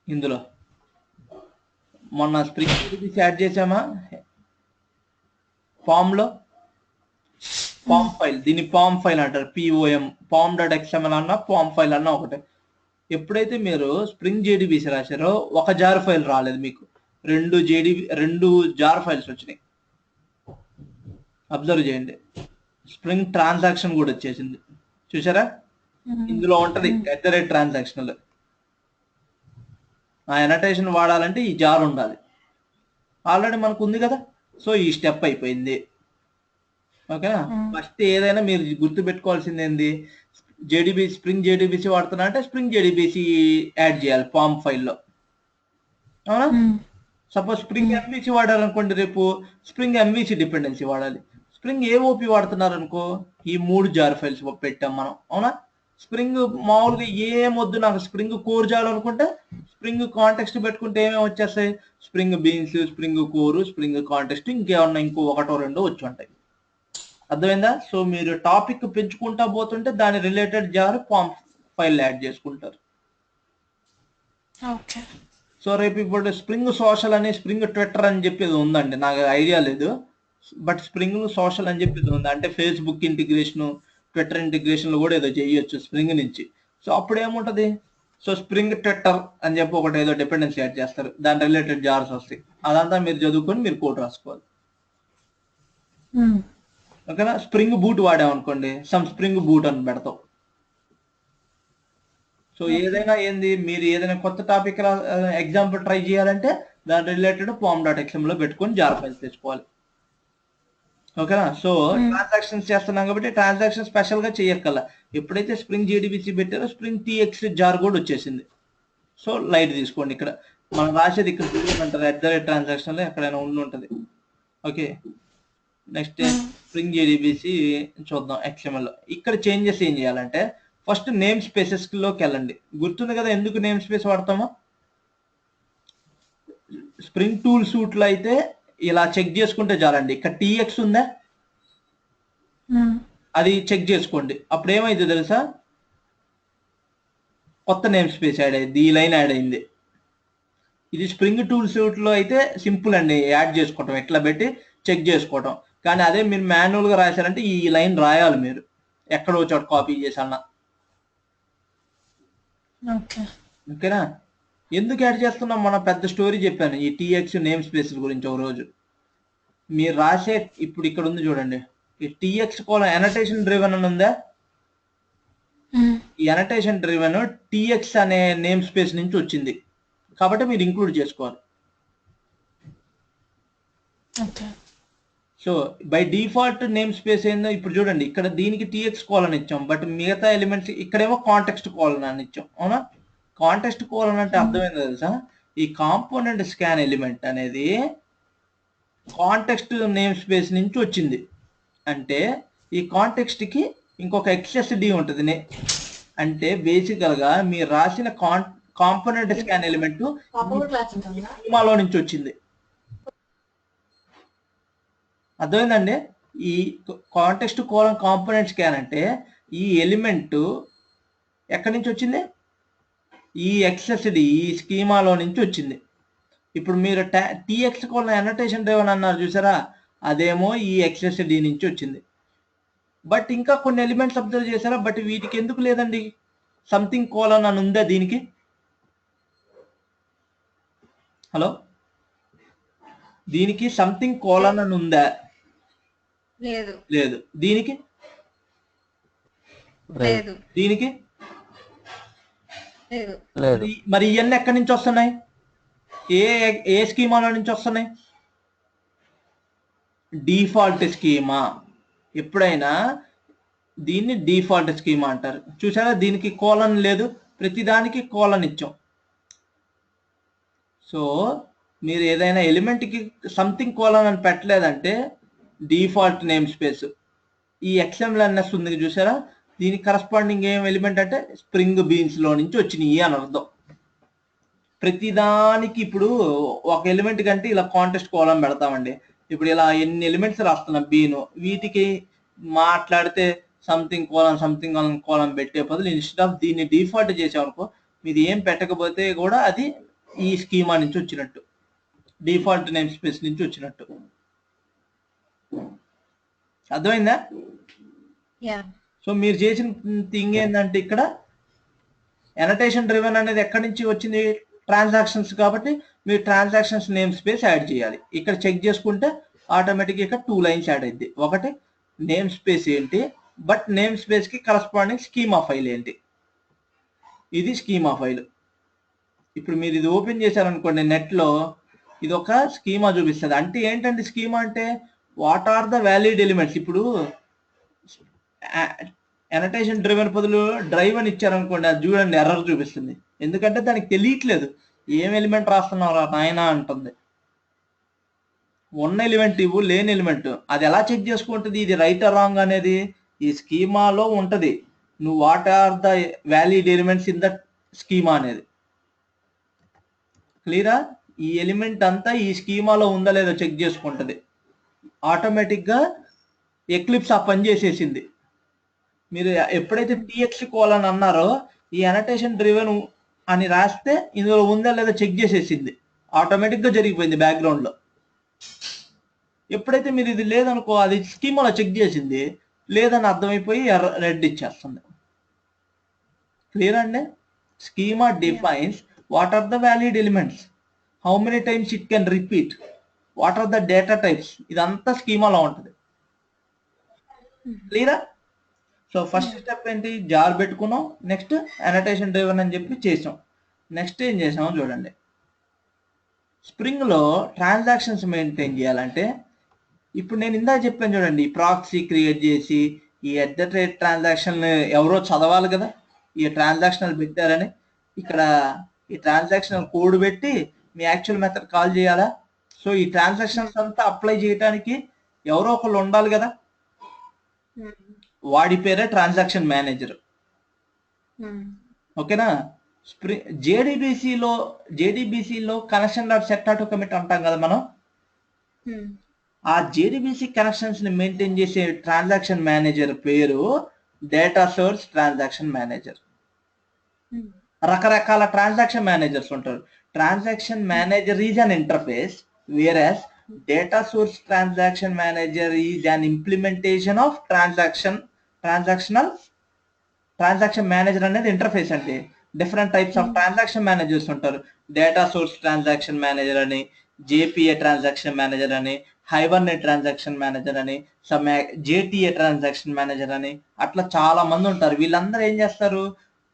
ఇందులో మొన్న స్ప్రింగ్ జేడీబీసీ యాడ్ చేసామా ఫామ్ లో? పామ్ ఫైల్, దీన్ని పామ్ ఫైల్ అంటారు. POM, pom.xml అన్నా పామ్ ఫైల్ అన్నా ఒకటే. ఎప్పుడైతే మీరు స్ప్రింగ్ JDBC రాశారో ఒక జార్ ఫైల్ రాలేదు మీకు, రెండు జార్ ఫైల్స్ వచ్చినాయి. అబ్జర్వ్ చేయండి. స్ప్రింగ్ ట్రాన్సాక్షన్ కూడా వచ్చేసింది, చూసారా? ఇందులో ఉంటది @ట్రాన్సాక్షనల్. ఆ ఎనటేషన్ వాడాలంటే ఈ జార్ ఉండాలి, ఆల్రెడీ మనకు ఉంది కదా. సో ఈ స్టెప్ అయిపోయింది. ఓకేనా? ఫస్ట్ ఏదైనా మీరు గుర్తు పెట్టుకోవాల్సింది ఏంది, స్ప్రింగ్ JDBC వాడుతున్నా అంటే స్ప్రింగ్ JDBC యాడ్ చేయాలి పామ్ ఫైల్లో, అవునా? సపోజ్ స్ప్రింగ్ MVC వాడారనుకోండి, రేపు స్ప్రింగ్ MVC డిపెండెన్సీ వాడాలి. స్ప్రింగ్ AOP వాడుతున్నారు అనుకో, ఈ 3 జార్ ఫైల్స్ పెట్టాం మనం, అవునా? స్ప్రింగ్ మామూలుగా ఏమొద్దు నాకు, స్ప్రింగ్ కోర్ చేయాలనుకుంటే స్ప్రింగ్ కాంటెక్స్ట్ పెట్టుకుంటే ఏమేమి వచ్చేస్తాయి, spring beans, spring core, spring context, ఇంకేమన్నా ఇంకో 1-2 వచ్చి ఉంటాయి. అర్థమైందా? సో మీరు టాపిక్ పెంచుకుంటా పోతుంటే దాని related jar POM file add చేసుకుంటారు. ఓకే. సో రేపు ఇప్పుడు స్ప్రింగ్ సోషల్ అని, స్ప్రింగ్ ట్విట్టర్ అని చెప్పేది ఉందండి, నాకు ఐడియా లేదు. బట్ స్ప్రింగ్ సోషల్ అని చెప్పేది ఉంది, అంటే ఫేస్బుక్ ఇంటిగ్రేషన్, ట్విట్టర్ ఇంటిగ్రేషన్లు కూడా ఏదో చేయొచ్చు స్ప్రింగ్ నుంచి. సో అప్పుడు ఏముంటది, సో స్ప్రింగ్ ట్విట్టర్ అని చెప్పి ఒకటి ఏదో డిపెండెన్సీ యాడ్ చేస్తారు, దాని రిలేటెడ్ జార్స్ వస్తాయి. అదంతా మీరు చదువుకొని మీరు కోడ్ రాసుకోవాలి. ఓకేనా? స్ప్రింగ్ బూట్ వాడామనుకోండి, స్ప్రింగ్ బూట్ అని పెడతాం. సో ఏదైనా ఏంది, మీరు ఏదైనా కొత్త టాపిక్ ఎగ్జాంపుల్ ట్రై చేయాలంటే దాని రిలేటెడ్ pom.xml లో పెట్టుకొని జార్ ఫైల్స్ తెచ్చుకోవాలి. ఓకేనా? సో ట్రాన్సాక్షన్స్ చేస్తున్నాం కాబట్టి ట్రాన్సాక్షన్ స్పెషల్ గా చేయక్కల. ఎప్పుడైతే స్ప్రింగ్ JDBC పెట్టారో స్ప్రింగ్ TX జార్ కూడా వచ్చేసింది. సో లైట్ తీసుకోండి, ఇక్కడ మనం రాసేది ఇక్కడ అంటారు @ట్రాన్సాక్షన్ లో ఎక్కడైనా ఉంటుంది. ఓకే, నెక్స్ట్ స్ప్రింగ్ JDBC చూద్దాం XML లో. ఇక్కడ చేంజెస్ ఏం చేయాలంటే ఫస్ట్ నేమ్ స్పేసెస్ లోకి వెళ్ళండి. గుర్తుంది కదా ఎందుకు నేమ్ స్పేస్ వాడతామో? స్ప్రింగ్ టూల్ సూట్ లో అయితే ఇలా చెక్ చేసుకుంటే చాలండి. ఇక్కడ TX ఉందా, అది చెక్ చేసుకోండి. అప్పుడు ఏమైంది తెలుసా, కొత్త నేమ్ స్పేస్ యాడ్ అయింది, ఈ లైన్ యాడ్ అయింది. ఇది స్ప్రింగ్ టూల్ సూట్ లో అయితే సింపుల్ అండి, యాడ్ చేసుకోవటం, ఇట్లా పెట్టి చెక్ చేసుకోవటం. కానీ అదే మీరు మాన్యువల్ గా రాశారంటే ఈ లైన్ రాయాలి మీరు, ఎక్కడో చోట కాపీ చేసన్నా. ఓకేనా? ఎందుకు యాడ్ చేస్తున్నాం, మనం పెద్ద స్టోరీ చెప్పాను ఈ TX నేమ్ స్పేస్ గురించి ఒక రోజు. మీరు రాసే ఇప్పుడు ఇక్కడ ఉంది చూడండి, ఈ TX ఎనటేషన్ డ్రివెన్ అని ఉందా, ఈ ఎనటేషన్ డ్రివెన్ TX అనే నేమ్ స్పేస్ నుంచి వచ్చింది కాబట్టి మీరు ఇంక్లూడ్ చేసుకోవాలి. So by default name space ఏందో ఇప్పుడు చూడండి, ఇక్కడ దీనికి TX కోలన్ ఇచ్చాం, బట్ మిగతా ఎలిమెంట్స్ ఇక్కడేమో కాంటెక్స్ట్ కోలన్ అని ఇచ్చాం, అవునా? కాంటెక్స్ట్ కోలన్ అంటే అర్థమైంది తెలుసా, ఈ కాంపోనెంట్ స్కాన్ ఎలిమెంట్ అనేది కాంటెక్స్ట్ నేమ్ స్పేస్ నుంచి వచ్చింది. అంటే ఈ కాంటెక్స్ట్ కి ఇంకొక XSD ఉంటుంది. అంటే బేసికల్ గా మీరు రాసిన కాంపోనెంట్ స్కాన్ ఎలిమెంట్ స్కీమాలో నుంచి వచ్చింది. అర్థమైందండి? ఈ కాంటెక్స్ట్ కోలన్ కాంపోనెంట్ స్కాన్ అంటే ఈ ఎలిమెంట్ ఎక్కడి నుంచి వచ్చింది, ఈ XSD ఈ స్కీమాలో నుంచి వచ్చింది. ఇప్పుడు మీరు TX కోలన్ ఎనటేషన్ డ్రైవెన్ అన్నారు చూసారా, అదేమో ఈ XSD నుంచి వచ్చింది. బట్ ఇంకా కొన్ని ఎలిమెంట్స్ అబ్జర్వ్ చేశారా, బట్ వీటికి ఎందుకు లేదండి సంథింగ్ కోలన్ అని ఉందా దీనికి? హలో, దీనికి సంథింగ్ కోలన్ అని ఉందా? లేదు. దీనికి దీనికి మరి ఇవన్నీ ఎక్కడి నుంచి వస్తున్నాయి, ఏ స్కీమాలో నుంచి వస్తున్నాయి? Default schema. ఎప్పుడైనా దీన్ని డిఫాల్ట్ స్కీమా అంటారు. చూసారా, దీనికి కోలన్ లేదు, ప్రతిదానికి కోలన్ ఇచ్చాం. సో మీరు ఏదైనా ఎలిమెంట్కి సంథింగ్ కోలన్ అని పెట్టలేదంటే డిఫాల్ట్ నేమ్ స్పేస్ ఈ XMLNS ఉంది చూసారా, దీనికి కరస్పాండింగ్ ఏం ఎలిమెంట్ అంటే స్ప్రింగ్ బీన్స్ లో నుంచి వచ్చినాయి అని అర్థం. ప్రతిదానికి ఇప్పుడు ఒక ఎలిమెంట్ కంటే ఇలా కాంటెక్స్ట్ కోలన్ పెడతామండి. ఇప్పుడు ఇలా ఎన్ని ఎలిమెంట్స్ రాస్తున్నాం బీను, వీటికి మాట్లాడితే సంథింగ్ కోలన్ పెట్టే బదులు ఇన్స్టెడ్ ఆఫ్ దీన్ని డిఫాల్ట్ చేసామనుకో, మీరు ఏం పెట్టకపోతే కూడా అది ఈ స్కీమా నుంచి వచ్చినట్టు, డిఫాల్ట్ నేమ్ స్పేస్ నుంచి వచ్చినట్టు. అర్థమైందా? యా సో మీరు చేసిన థింగ్ ఏంటంటే ఇక్కడ ఎనటేషన్ డ్రివెన్ అనేది ఎక్కడి నుంచి వచ్చింది? ట్రాన్సాక్షన్స్. కాబట్టి మీరు ట్రాన్సాక్షన్స్ నేమ్ స్పేస్ యాడ్ చేయాలి. ఇక్కడ చెక్ చేసుకుంటే ఆటోమేటిక్గా ఇక్కడ 2 లైన్స్ యాడ్ అయింది. ఒకటి నేమ్ స్పేస్ ఏంటి, బట్ నేమ్ స్పేస్ కి కరస్పాండింగ్ స్కీమా ఫైల్ ఏంటి, ఇది స్కీమా ఫైల్. ఇప్పుడు మీరు ఇది ఓపెన్ చేశారనుకోండి నెట్లో, ఇది ఒక స్కీమా చూపిస్తుంది. అంటే ఏంటంటే స్కీమా అంటే what are the valid elements. ఇప్పుడు ఎనటేషన్ డ్రివెన్ బదులు డ్రైవ్ అని ఇచ్చారనుకోండి, అది చూడండి ఎర్రర్ చూపిస్తుంది. ఎందుకంటే దానికి తెలియట్లేదు ఏం ఎలిమెంట్ రాస్తున్నావు రా నాయనా అంటుంది. ఉన్న ఎలిమెంట్ ఇవ్వు, లేని ఎలిమెంట్. అది ఎలా చెక్ చేసుకుంటుంది ఇది రైట్ ఆర్ రాంగ్ అనేది? ఈ స్కీమాలో ఉంటది. నువ్వు what are the valid elements in the schema అనేది. క్లియరా? ఈ ఎలిమెంట్ అంతా ఈ స్కీమాలో ఉందా లేదో చెక్ చేసుకుంటది. ఆటోమేటిక్గా ఎక్లిప్స్ ఆ పని చేసేసింది. మీరు ఎప్పుడైతే టీఎక్స్ కోలని అన్నారో ఈ అనటేషన్ డ్రివెన్ అని రాస్తే ఇందులో ఉందా లేదా చెక్ చేసేసింది. ఆటోమేటిక్గా జరిగిపోయింది బ్యాక్గ్రౌండ్లో. ఎప్పుడైతే మీరు ఇది లేదనుకో, అది స్కీమాలో చెక్ చేసింది, లేదని అర్థమైపోయి రెడ్ ఇచ్చేస్తుంది. క్లియర్ అండి? Schema defines what are the valid elements, how many times it can repeat, what are the data types, ఇదంతా స్కీమాలో ఉంటుంది. క్లియరా? సో ఫస్ట్ స్టెప్ ఏంటి? జార్ పెట్టుకున్నాం. నెక్స్ట్ అనటేషన్ డ్రివెన్ అని చెప్పి చేసాం. నెక్స్ట్ ఏం చేసామో చూడండి. స్ప్రింగ్లో ట్రాన్సాక్షన్స్ మెయింటైన్ చేయాలంటే, ఇప్పుడు నేను ఇందాక చెప్పాను చూడండి, ప్రాక్సీ క్రియేట్ చేసి ఈ @ ట్రాన్సాక్షన్ ఎవరో చదవాలి కదా, ఈ ట్రాన్సాక్షనల్ పెట్టారని. ఇక్కడ ఈ ట్రాన్సాక్షనల్ కోడ్ పెట్టి మీ యాక్చువల్ మెథడ్ కాల్ చేయాలా? సో ఈ ట్రాన్సాక్షన్స్ అంతా అప్లై చేయడానికి ఎవరో ఒకళ్ళు ఉండాలి కదా, వాడి పేరే ట్రాన్సాక్షన్ మేనేజర్. ఓకేనా? జేడీబీసీలో connection dot set auto commit అంటాం కదా మనం. ఆ జేడీబీసీ కనెక్షన్స్ ని మెయింటైన్ చేసే ట్రాన్సాక్షన్ మేనేజర్ పేరు డేటా సోర్స్ ట్రాన్సాక్షన్ మేనేజర్. రకరకాల ట్రాన్సాక్షన్ మేనేజర్స్ ఉంటారు. Transaction manager is an interface, whereas data source transaction manager is an implementation of transaction manager అనేది ఇంటర్ఫేస్ అండి. Different types of transaction managers ఉంటారు. Data source transaction manager అని, JPA transaction manager అని, Hibernate transaction manager అని, JTA transaction manager అని, అట్లా చాలా మంది ఉంటారు. వీళ్ళందరూ ఏం చేస్తారు?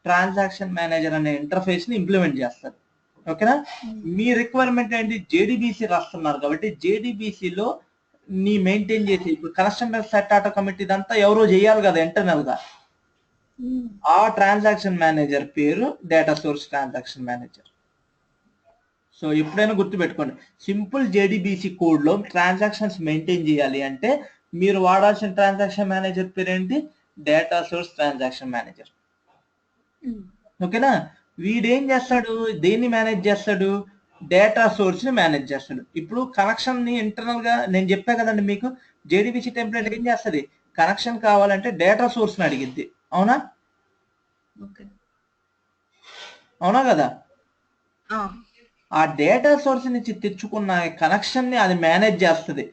ట్రాన్సాక్షన్ మేనేజర్ అనే ఇంటర్ఫేస్ ని ఇంప్లిమెంట్ చేస్తారు. ఓకేనా? మీ రిక్వైర్మెంట్ ఏంటి? జేడీబీసీ రాస్తున్నారు కాబట్టి జేడీబీసీలో నీ మెయింటైన్ చేసి, ఇప్పుడు కనెక్షన్ సెట్ ఆటో కమిట్ ఇదంతా ఎవరో చేయాలి కదా ఇంటర్నల్ గా. ఆ ట్రాన్సాక్షన్ మేనేజర్ పేరు data source transaction manager. So ఎప్పుడైనా గుర్తుపెట్టుకోండి, సింపుల్ జేడీబీసీ కోడ్ లో ట్రాన్సాక్షన్స్ మెయింటైన్ చేయాలి అంటే మీరు వాడాల్సిన ట్రాన్సాక్షన్ మేనేజర్ పేరు ఏంటి? Data source transaction manager. ఓకేనా? వీడేం చేస్తాడు? దేన్ని మేనేజ్ చేస్తాడు? డేటా సోర్స్ ని మేనేజ్ చేస్తాడు. ఇప్పుడు కనెక్షన్ ని ఇంటర్నల్ గా నేను చెప్పా కదండి మీకు, జేడీబీసీ టెంప్లెట్ ఏం చేస్తుంది? కనెక్షన్ కావాలంటే డేటా సోర్స్ ని అడిగిద్ది. అవునా? అవునా కదా? ఆ డేటా సోర్స్ నుంచి తెచ్చుకున్న కనెక్షన్ ని అది మేనేజ్ చేస్తుంది.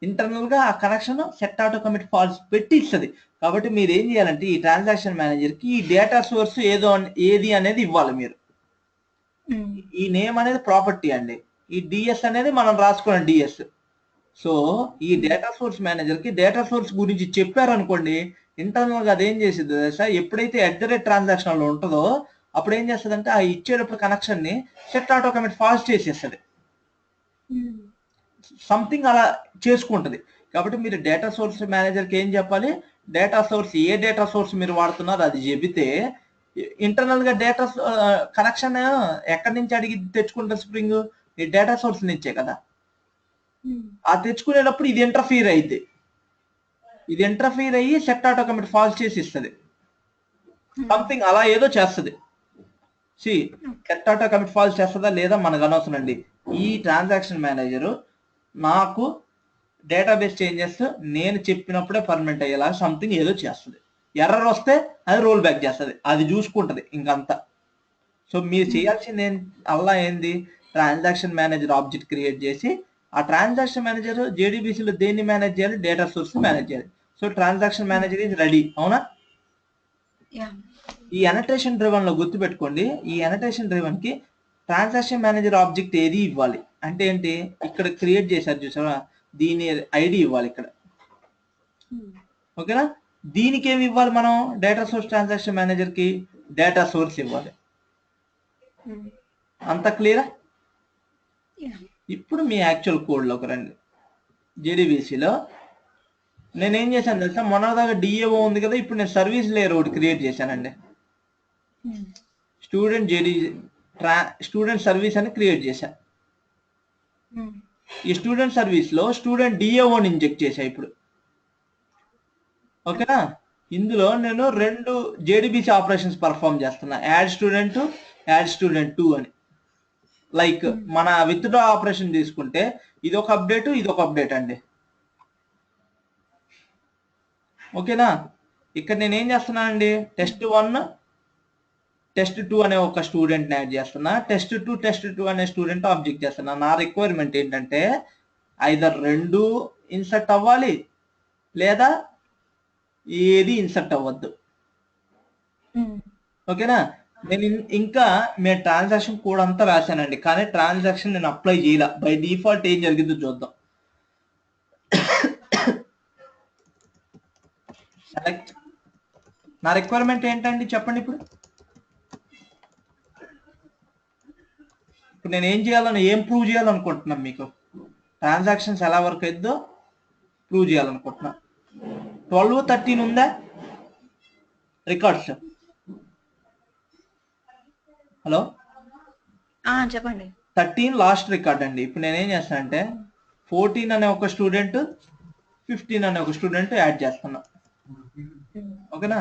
ఇంటర్నల్ గా ఆ connection set auto commit false పెట్టి ఇస్తుంది. కాబట్టి మీరు ఏం చేయాలంటే ఈ ట్రాన్సాక్షన్ మేనేజర్ కి ఈ డేటా సోర్స్ ఏది అనేది ఇవ్వాలి మీరు. ఈ నేమ్ అనేది ప్రాపర్టీ అండి. ఈ డిఎస్ అనేది మనం రాసుకున్న డిఎస్. సో ఈ డేటా సోర్స్ మేనేజర్ కి డేటా సోర్స్ గురించి చెప్పారనుకోండి, ఇంటర్నల్ గా అదేం చేసింది సార్, ఎప్పుడైతే @ ట్రాన్సాక్షన్ లో ఉంటుందో అప్పుడు ఏం చేస్తుంది అంటే ఆ ఇచ్చేటప్పుడు కనెక్షన్ ని సెట్ ఆటో కమిట్ ఫాల్స్ చేసేస్తుంది. సంథింగ్ అలా చేసుకుంటది. కాబట్టి మీరు డేటా సోర్స్ మేనేజర్ కి ఏం చెప్పాలి? డేటా సోర్స్ ఏ డేటా సోర్స్ మీరు వాడుతున్నారు అది చెబితే ఇంటర్నల్ గా డేటా కనెక్షన్ ఎక్కడి నుంచి అడిగి తెచ్చుకుంటారు? స్ప్రింగ్ ఈ డేటా సోర్స్ నుంచే కదా. ఆ తెచ్చుకునేటప్పుడు ఇది ఇంటర్ఫీర్ అయితే ఇది ఇంటర్ఫీర్ అయ్యి సెట్ ఆటో కమిట్ ఫాల్స్ చేసి ఇస్తుంది. సంథింగ్ అలా ఏదో చేస్తుంది. సెట్ ఆటో కమిట్ ఫాల్స్ చేస్తుందా లేదా మనకు అనవసరం అండి. ఈ ట్రాన్సాక్షన్ మేనేజర్ నాకు డేటాబేస్ చేంజెస్ నేను చెప్పినప్పుడే పర్మనెంట్ అయ్యేలా సంథింగ్ ఏదో చేస్తుంది. ఎర్రర్ వస్తే అది రోల్ బ్యాక్ చేస్తుంది. అది చూసుకుంటది ఇంకంతా. సో మీరు చేయాల్సింది అలా ఏంది? ట్రాన్సాక్షన్ మేనేజర్ ఆబ్జెక్ట్ క్రియేట్ చేసి ఆ ట్రాన్సాక్షన్ మేనేజర్ జేడీబీసీలో దేన్ని మేనేజ్ చేయాలి? డేటా సోర్స్ మేనేజ్ చేయాలి. So transaction manager is ready. అవునా? యా. ఈ అనటేషన్ డ్రివెన్ లో గుర్తుపెట్టుకోండి, ఈ అనటేషన్ డ్రివెన్ కి ట్రాన్సాక్షన్ మేనేజర్ ఆబ్జెక్ట్ ఏది ఇవ్వాలి అంటే ఏంటి, ఇక్కడ క్రియేట్ చేశారు చూసారా, దీని ఐడి ఇవ్వాలి ఇక్కడ. ఓకేనా? దీనికి ఏమి ఇవ్వాలి మనం, డేటా సోర్స్ ట్రాన్సాక్షన్ మేనేజర్ కి డేటా సోర్స్ ఇవ్వాలి. అంత క్లియరా? ఇప్పుడు మీ యాక్చువల్ కోడ్లోకి రండి. జేడీబీసీలో నేనేం చేశాను తెలుసా, మొన్నదాకా డిఏఓ ఉంది కదా, ఇప్పుడు నేను సర్వీస్ లేయర్ ఒకటి క్రియేట్ చేశానండి. స్టూడెంట్ సర్వీస్ అని క్రియేట్ చేశాను. ఈ స్టూడెంట్ సర్వీస్ లో స్టూడెంట్ డిఏఓని ఇంజెక్ట్ చేశా ఇప్పుడు. ఓకేనా? ఇందులో నేను 2 జేడీబీసీ ఆపరేషన్స్ పర్ఫామ్ చేస్తున్నా, యాడ్ స్టూడెంట్ 2 అని. లైక్ మన విత్డ్రా ఆపరేషన్ తీసుకుంటే ఇది ఒక అప్డేట్, ఇది ఒక అప్డేట్ అండి. ఓకేనా? ఇక్కడ నేను ఏం చేస్తున్నానండి, test1 test2 అనే ఒక స్టూడెంట్ యాడ్ చేస్తున్నా, test2 అనే స్టూడెంట్ ఆబ్జెక్ట్ చేస్తున్నా. నా రిక్వైర్మెంట్ ఏంటంటే ఐదర్ 2 ఇన్సర్ట్ అవ్వాలి లేదా ఏది ఇన్సర్ట్ అవ్వద్దు. ఓకేనా? నేను ఇంకా మీ ట్రాన్సాక్షన్ కోడ్ అంతా రాశానండి, కానీ ట్రాన్సాక్షన్ నేను అప్లై చేయాల. బై డిఫాల్ట్ ఏం జరిగిందో చూద్దాం. సెలెక్ట్. నా రిక్వైర్మెంట్ ఏంటండి చెప్పండి. ఇప్పుడు నేను ఏం చేయాలని, ఏం ప్రూవ్ చేయాలనుకుంటున్నాను, మీకు ట్రాన్సాక్షన్స్ ఎలా వర్క్ అయిద్దో ప్రూవ్ చేయాలనుకుంటున్నా. 12, 13 ఉందా రికార్డ్స్? హలో, చెప్పండి. 13 లాస్ట్ రికార్డ్ అండి. ఇప్పుడు నేనేం చేస్తానంటే 14 అనే ఒక స్టూడెంట్ 15 అనే ఒక స్టూడెంట్ యాడ్ చేస్తున్నా. ఓకేనా?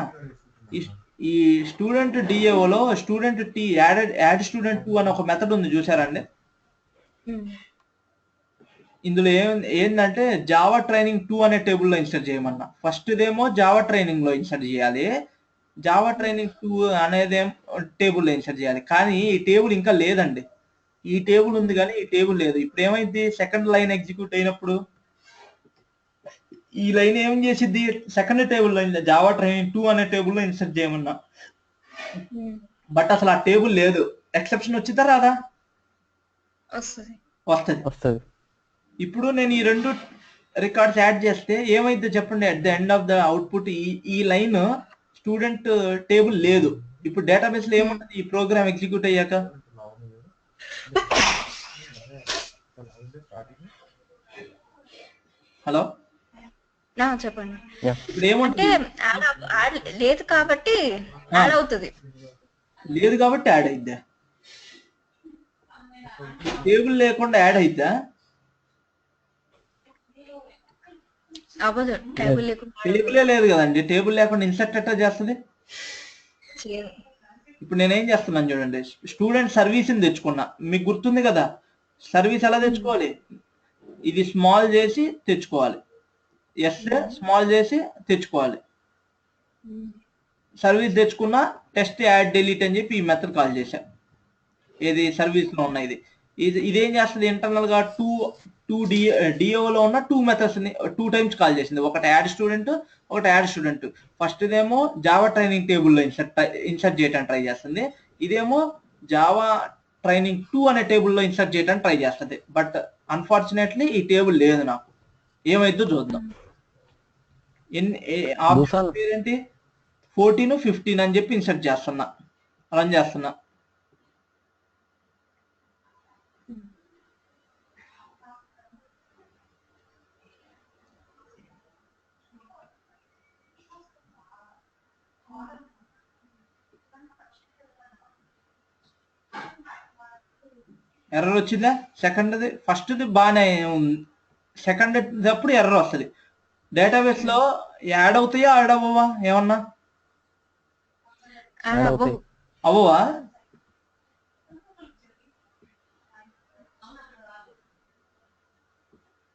ఈ స్టూడెంట్ డిఏఓలో స్టూడెంట్ యాడ్ స్టూడెంట్ 2 అనే ఒక మెథడ్ ఉంది చూసారండి. ఇందులో ఏంటంటే జావా ట్రైనింగ్ 2 అనే టేబుల్లో ఇన్సర్ట్ చేయమన్నా. ఫస్ట్ దేమో జావా ట్రైనింగ్ లో ఇన్సర్ట్ చేయాలి, జావా ట్రైనింగ్ 2 అనేది టేబుల్లో ఇన్సర్ట్ చేయాలి. కానీ ఈ టేబుల్ ఇంకా లేదండి. ఈ టేబుల్ ఉంది కానీ ఈ టేబుల్ లేదు. ఇప్పుడు ఏమైంది, సెకండ్ లైన్ ఎగ్జిక్యూట్ అయినప్పుడు ఈ లైన్ ఏం చేసిద్ది, second table line Java training 2 అనే టేబుల్లో ఇన్సర్ట్ చేయమన్నా, బట్ అసలు ఆ టేబుల్ లేదు. ఎక్సెప్షన్ వచ్చిందా రాదా? వస్తుంది. ఇప్పుడు నేను ఈ 2 రికార్డ్స్ యాడ్ చేస్తే ఏమైందో చెప్పండి. At the end of the output ఈ లైన్ స్టూడెంట్ టేబుల్ లేదు. ఇప్పుడు డేటాబేస్ లో ఏముంటుంది ఈ ప్రోగ్రామ్ ఎగ్జిక్యూట్ అయ్యాక? హలో, చెప్పండి. ఇప్పుడు ఏమంటే లేదు కాబట్టి యాడ్ అవుతుంది. లేదు కాబట్టి యాడ్ అయిద్దా? టేబుల్ లేకుండా యాడ్ అయిద్దా? అవ్వదు. టేబుల్ లేకుండా టేబులే లేదు కదండి. టేబుల్ లేకుండా ఇన్సర్ట్ ఎట్లా చేస్తుంది? ఇప్పుడు నేనేం చేస్తున్నాను చూడండి, స్టూడెంట్ సర్వీస్ ని తెచ్చుకున్నా. మీకు గుర్తుంది కదా, సర్వీస్ ఎలా తెచ్చుకోవాలి, ఇది స్మాల్ చేసి తెచ్చుకోవాలి, స్మాల్ చేసి తెచ్చుకోవాలి. సర్వీస్ తెచ్చుకున్నా, టెస్ట్ యాడ్ డిలీట్ అని చెప్పి ఈ మెథడ్ కాల్ చేశా. ఏది సర్వీస్ లో ఉన్న ఇదేం చేస్తుంది, ఇంటర్నల్ గా డిఓలో ఉన్న 2 మెథడ్స్ ని 2 టైమ్స్ కాల్ చేసింది. ఒకటి యాడ్ స్టూడెంట్, ఒకటి యాడ్ స్టూడెంట్. ఫస్ట్ ఇదేమో జావా ట్రైనింగ్ టేబుల్లో ఇన్సర్ట్ చేయడానికి ట్రై చేస్తుంది, ఇదేమో జావా ట్రైనింగ్ 2 అనే టేబుల్లో ఇన్సర్ట్ చేయడానికి ట్రై చేస్తుంది. బట్ అన్ఫార్చునేట్లీ ఈ టేబుల్ లేదు నాకు. ఏమైందో చూద్దాం. ఆప్షన్ పేరేంటి, 14, 15 అని చెప్పి ఇన్సర్ట్ చేస్తున్నా, రన్ చేస్తున్నా. ఎర్రర్ వచ్చిందా? సెకండ్ది, ఫస్ట్ది బాగానే ఉంది, సెకండ్ అప్పుడు ఎర్రర్ వస్తుంది. డేటాబేస్ లో యాడ్ అవుతాయా యాడ్ అవ్వవా? ఏమన్నా అవ్వవా?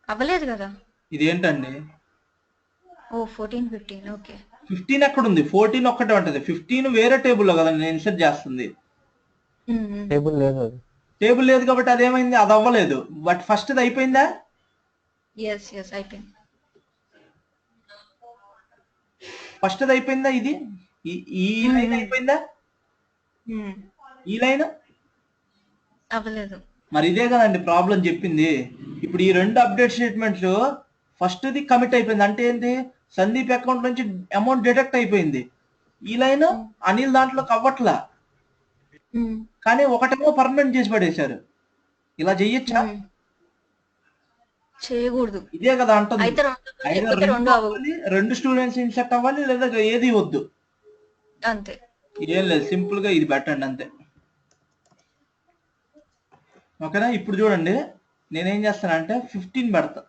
అవ్వలేదు కదా. ఇదేంటండి? 14, 15. ఓకే, 15 ఎక్కడ ఉంది? 14 ఒక్కటే ఉంటది. 15 వేరే టేబుల్లో కదా నేను ఇన్సర్ట్ చేస్తుంది. టేబుల్ లేదు, టేబుల్ లేదు కాబట్టి అదేమైంది, అది అవ్వలేదు. బట్ ఫస్ట్ అయిపోయిందా? అయిపోయింది. ఫస్ట్ అది అయిపోయిందా? ఇది ఈ లైన్ అయిపోయిందా? ఈ లైన్ అవ్వలేదు. మరి ఇదే కదండి ప్రాబ్లం చెప్పింది. ఇప్పుడు ఈ 2 update statements first the commit అయిపోయింది అంటే ఏంటి? సందీప్ అకౌంట్ నుంచి అమౌంట్ డిడక్ట్ అయిపోయింది. ఈ లైన్ అనిల్ దాంట్లో అవ్వట్లా, కానీ ఒకటేమో పర్మనెంట్ చేసి పడేశారు. ఇలా చెయ్యొచ్చా? చేయకూడదు. ఇదే కదా అంటుంది. అయితే either రెండు అవ్వాలి, 2 స్టూడెంట్స్ ఇన్సెక్ట్ అవ్వాలి, లేదా ఏది వద్దు. అంతే. ఏం లేదు, సింపుల్ గా ఇది పెట్టండి అంతే. ఓకేనా? ఇప్పుడు చూడండి, నేనేం చేస్తానంటే 15 పెడతా,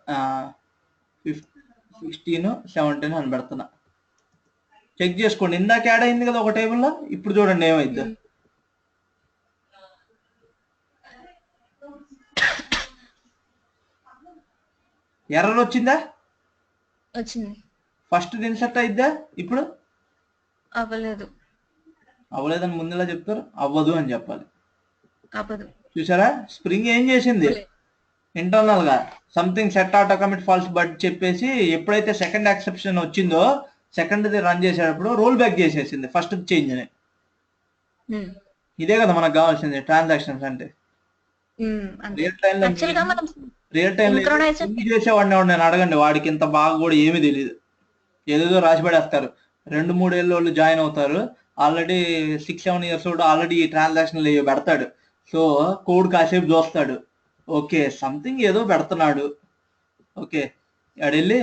16, 17 అని పెడుతున్నా. చెక్ చేసుకోండి, ఇందాక యాడ్ అయింది కదా ఒక టేబుల్లో. ఇప్పుడు చూడండి ఏమైంది. ఎర్రర్ వచ్చిందా? వచ్చింది. ఫస్ట్ ఇన్సర్ట్ అయిద్దా? ఇప్పుడు అవ్వలేదు. అవ్వలేదని ముందులా చెప్తారు, అవ్వదు అని చెప్పాలి. అవ్వదు. చూసారా, స్ప్రింగ్ ఏం చేసింది? ఇంటర్నల్ గా something set auto commit false but చెప్పేసి ఎప్పుడైతే సెకండ్ ఎక్సెప్షన్ వచ్చిందో సెకండ్ ది రన్ చేసేటప్పుడు రోల్ బ్యాక్ చేసేసింది ఫస్ట్ చేంజ్ అని. ఇదే కదా మనకు కావాల్సింది ట్రాన్సాక్షన్స్ అంటే. రియల్ టైం లో చేసేవాడిని నేను అడగండి, వాడికి ఇంత బాగా కూడా ఏమీ తెలియదు. ఏదేదో రాసి పడేస్తారు. 2-3 ఏళ్ళ వాళ్ళు జాయిన్ అవుతారు, already 6-7 years old already transaction పెడతాడు. సో కోడ్ కాసేపు చూస్తాడు, ఓకే సంథింగ్ ఏదో పెడుతున్నాడు, ఓకే అడెళ్ళి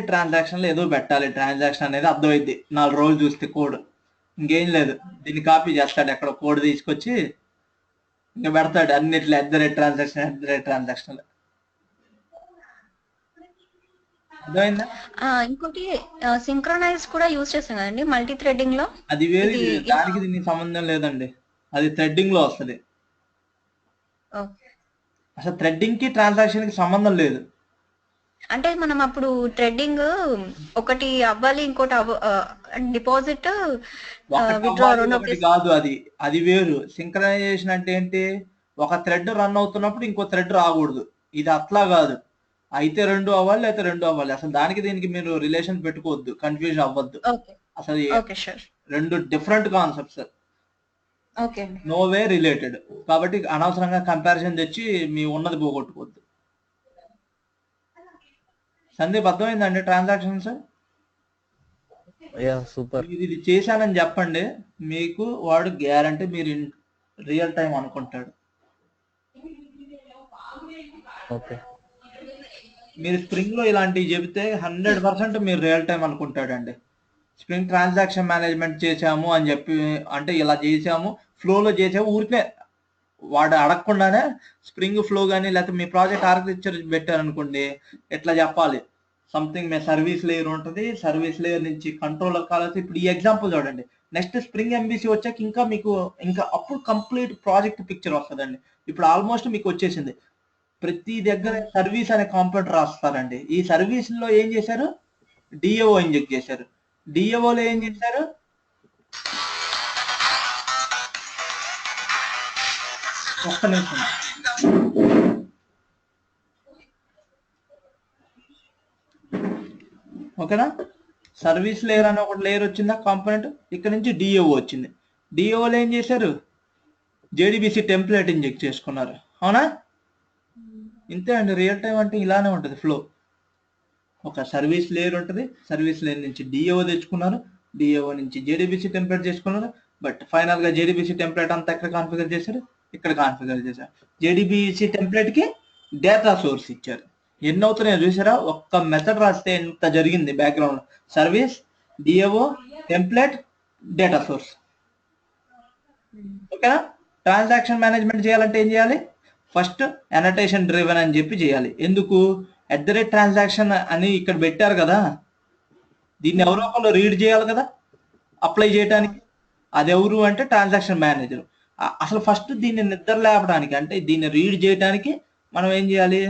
@ట్రాన్సాక్షన్ ఏదో పెట్టాలి, ట్రాన్సాక్షన్ అనేది అర్థమైద్ది 4 రోజులు చూస్తే కోడ్. ఇంకేం లేదు, దీన్ని కాపీ చేస్తాడు, ఎక్కడ కోడ్ తీసుకొచ్చి ఇంకా పెడతాడు అన్నిట్లో @ట్రాన్సాక్షన్. అర్థమైందా? ఇంకోటి సింక్రనైజ్ కూడా యూజ్ చేస్తాం కదండి మల్టీ థ్రెడ్డింగ్ లో. అది వేరే, దానికి దీనికి సంబంధం లేదండి, అది థ్రెడ్డింగ్ లో వస్తుంది. అసలు థ్రెడ్డింగ్ కి ట్రాన్సాక్షన్ కి సంబంధం లేదు. అంటే మనం అప్పుడు థ్రెడ్డింగ్ ఒకటి అవ్వాలి, ఇంకోటి డిపాజిట్ కాదు, అది వేరు. సింక్రనైజేషన్ అంటే ఏంటి? ఒక థ్రెడ్ రన్ అవుతున్నప్పుడు ఇంకో థ్రెడ్ రాకూడదు. ఇది అట్లా కాదు, అయితే 2 అవ్వాలి, అయితే 2 అవ్వాలి. అసలు దానికి దీనికి మీరు రిలేషన్ పెట్టుకోవద్దు, కన్ఫ్యూజన్ అవ్వద్దు. అసలు 2 different concepts, no way related. కాబట్టి అనవసరంగా కంపారిజన్ తెచ్చి మీ ఉన్నది పోగొట్టుకోవద్దు. సందీప్ అర్థమైందండి ట్రాన్సాక్షన్స్? సూపర్. ఇది చేశానని చెప్పండి, మీకు వాడు గ్యారంటీ మీరు రియల్ టైం అనుకుంటాడు. ఓకే, మీరు స్ప్రింగ్ లో ఇలాంటివి చెబితే 100% మీరు రియల్ టైం అనుకుంటాడండి. స్ప్రింగ్ ట్రాన్సాక్షన్ మేనేజ్మెంట్ చేసాము అని చెప్పి, అంటే ఇలా చేసాము, ఫ్లోలో చేసాము, ఊరికే వాడు అడగకుండానే స్ప్రింగ్ ఫ్లో కానీ లేకపోతే మీ ప్రాజెక్ట్ ఆర్కిటెక్చర్ పెట్టారనుకోండి, ఎట్లా చెప్పాలి, సంథింగ్ మీ సర్వీస్ లేయర్ ఉంటుంది, సర్వీస్ లేయర్ నుంచి కంట్రోలర్ కావాలి. ఇప్పుడు ఈ ఎగ్జాంపుల్ చూడండి, నెక్స్ట్ స్ప్రింగ్ ఎంబీసీ వచ్చాక ఇంకా అప్పుడు కంప్లీట్ ప్రాజెక్ట్ పిక్చర్ వస్తుందండి. ఇప్పుడు ఆల్మోస్ట్ మీకు వచ్చేసింది. ప్రతి దగ్గర సర్వీస్ అనే కాంపోనెంట్ రాస్తారండి. ఈ సర్వీస్ లో ఏం చేశారు? డిఏఓ ఇంజెక్ట్ చేశారు. డిఏఓలో ఏం చేశారు? ఒక్క నిమిషం, ఓకేనా? సర్వీస్ లేయర్ అని ఒక లేయర్ వచ్చిందా కాంపోనెంట్, ఇక్కడ నుంచి డిఏఓ వచ్చింది. డిఏఓలో ఏం చేశారు? జేడిబిసి టెంప్లెట్ ఇంజెక్ట్ చేసుకున్నారు, అవునా? ఇంతే అండి, రియల్ టైం అంటే ఇలానే ఉంటుంది ఫ్లో. ఒక సర్వీస్ లేయర్ ఉంటుంది, సర్వీస్ లేయర్ నుంచి డిఏఓ తెచ్చుకున్నారు, డిఏఓ నుంచి జేడిబిసి టెంప్లెట్ చేసుకున్నారు. బట్ ఫైనల్ గా జేడిబిసి టెంప్లెట్ అంతా ఎక్కడ కాన్ఫిగర్ చేశారు? ఇక్కడ కాన్ఫిగర్ చేశారు. జేడిబిసి టెంప్లెట్ కి డేటా సోర్స్ ఇచ్చారు. ఎన్ని అవుతున్నాయో చూసారా? ఒక్క మెథడ్ రాస్తే ఎంత జరిగింది background. Service, DAO, template, data source. ఓకేనా? ట్రాన్సాక్షన్ మేనేజ్మెంట్ చేయాలంటే ఏం చేయాలి? ఫస్ట్ అనోటేషన్ డ్రివెన్ అని చెప్పి చేయాలి. ఎందుకు? @ట్రాన్సాక్షన్ అని ఇక్కడ పెట్టారు కదా, దీన్ని ఎవరో ఒకళ్ళు రీడ్ చేయాలి కదా అప్లై చేయడానికి. అది ఎవరు అంటే ట్రాన్సాక్షన్ మేనేజర్. అసలు ఫస్ట్ దీన్ని నిద్ర లేపడానికి, అంటే దీన్ని రీడ్ చేయడానికి మనం ఏం చేయాలి?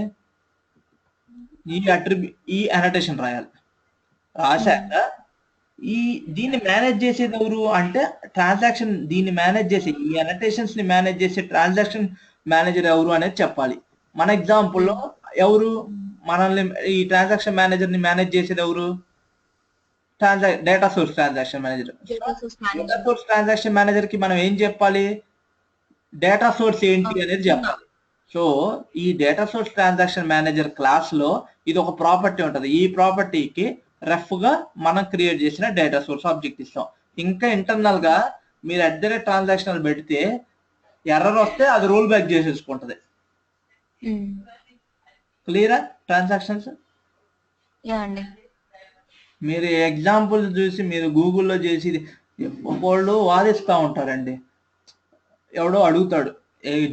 ఈ అనోటేషన్ రాయాలి. రాశాక దీన్ని మేనేజ్ చేసేది ఎవరు అంటే ట్రాన్సాక్షన్, దీన్ని మేనేజ్ చేసే, ఈ అనోటేషన్స్ ని మేనేజ్ చేసే ట్రాన్సాక్షన్ మేనేజర్ ఎవరు అనేది చెప్పాలి. మన ఎగ్జాంపుల్లో ఎవరు? మనల్ని ఈ ట్రాన్సాక్షన్ మేనేజర్ ని మేనేజ్ చేసేది ఎవరు? Data source transaction manager. Data source data manager. Source transaction manager కి మనం ఏం చెప్పాలి? డేటా సోర్స్ ఏంటి అనేది చెప్పాలి. సో ఈ data source transaction manager class లో ఇది ఒక ప్రాపర్టీ ఉంటుంది. ఈ ప్రాపర్టీకి రఫ్ గా మనం క్రియేట్ చేసిన డేటా సోర్స్ ఆబ్జెక్ట్ ఇస్తాం. ఇంకా ఇంటర్నల్ గా మీరు ట్రాన్సాక్షన్ పెడితే ఎర్రర్ వస్తే అది రోల్ బ్యాక్ చేసేసుకుంటది. క్లియరా ట్రాన్సాక్షన్స్? యా అండి. మీరు ఎగ్జాంపుల్ చూసి మీరు గూగుల్లో చేసి వాళ్ళు వాదిస్తూ ఉంటారండి. ఎవడో అడుగుతాడు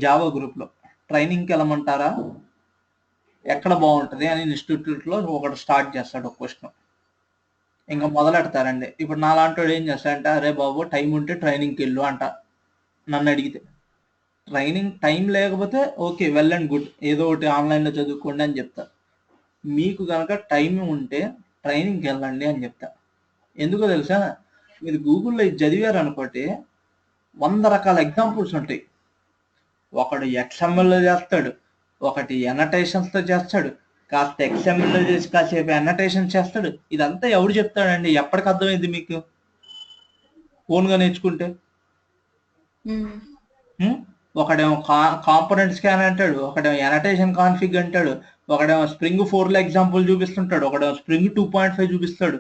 జావా గ్రూప్లో ట్రైనింగ్కి వెళ్ళమంటారా, ఎక్కడ బాగుంటుంది అని ఇన్స్టిట్యూట్లో ఒకటి స్టార్ట్ చేస్తాడు ఒక క్వశ్చన్. ఇంకా మొదలెడతారండి. ఇప్పుడు నాలాంటి ఏం చేస్తాడంటే, అరే బాబు టైం ఉంటే ట్రైనింగ్కి వెళ్ళు అంట. నన్ను అడిగితే ట్రైనింగ్ టైం లేకపోతే ఓకే వెల్ అండ్ గుడ్, ఏదో ఒకటి ఆన్లైన్లో చదువుకోండి అని చెప్తా. మీకు కనుక టైం ఉంటే ట్రైనింగ్కి వెళ్ళండి అని చెప్తా. ఎందుకో తెలుసా, మీరు గూగుల్లో ఇది చదివారు అనుకోండి 100 రకాల ఎగ్జాంపుల్స్ ఉంటాయి. ఒకడు XML చేస్తాడు, ఒకటి ఎనటేషన్స్తో చేస్తాడు, కాస్త XML చేసి కాసేపు ఎనటేషన్ చేస్తాడు. ఇదంతా ఎవడు చెప్తాడండి? ఎప్పటికి అర్థమైంది మీకు ఓన్గా నేర్చుకుంటే? ఒకడేమో కాంపోనెంట్ స్కాన్ అంటాడు, ఒకడేమో ఎనటేషన్ కాన్ఫిగ్ అంటాడు, ఒకడేమో స్ప్రింగ్ 4లో ఎగ్జాంపుల్ చూపిస్తుంటాడు, ఒకడేమో స్ప్రింగ్ 2.5 చూపిస్తాడు.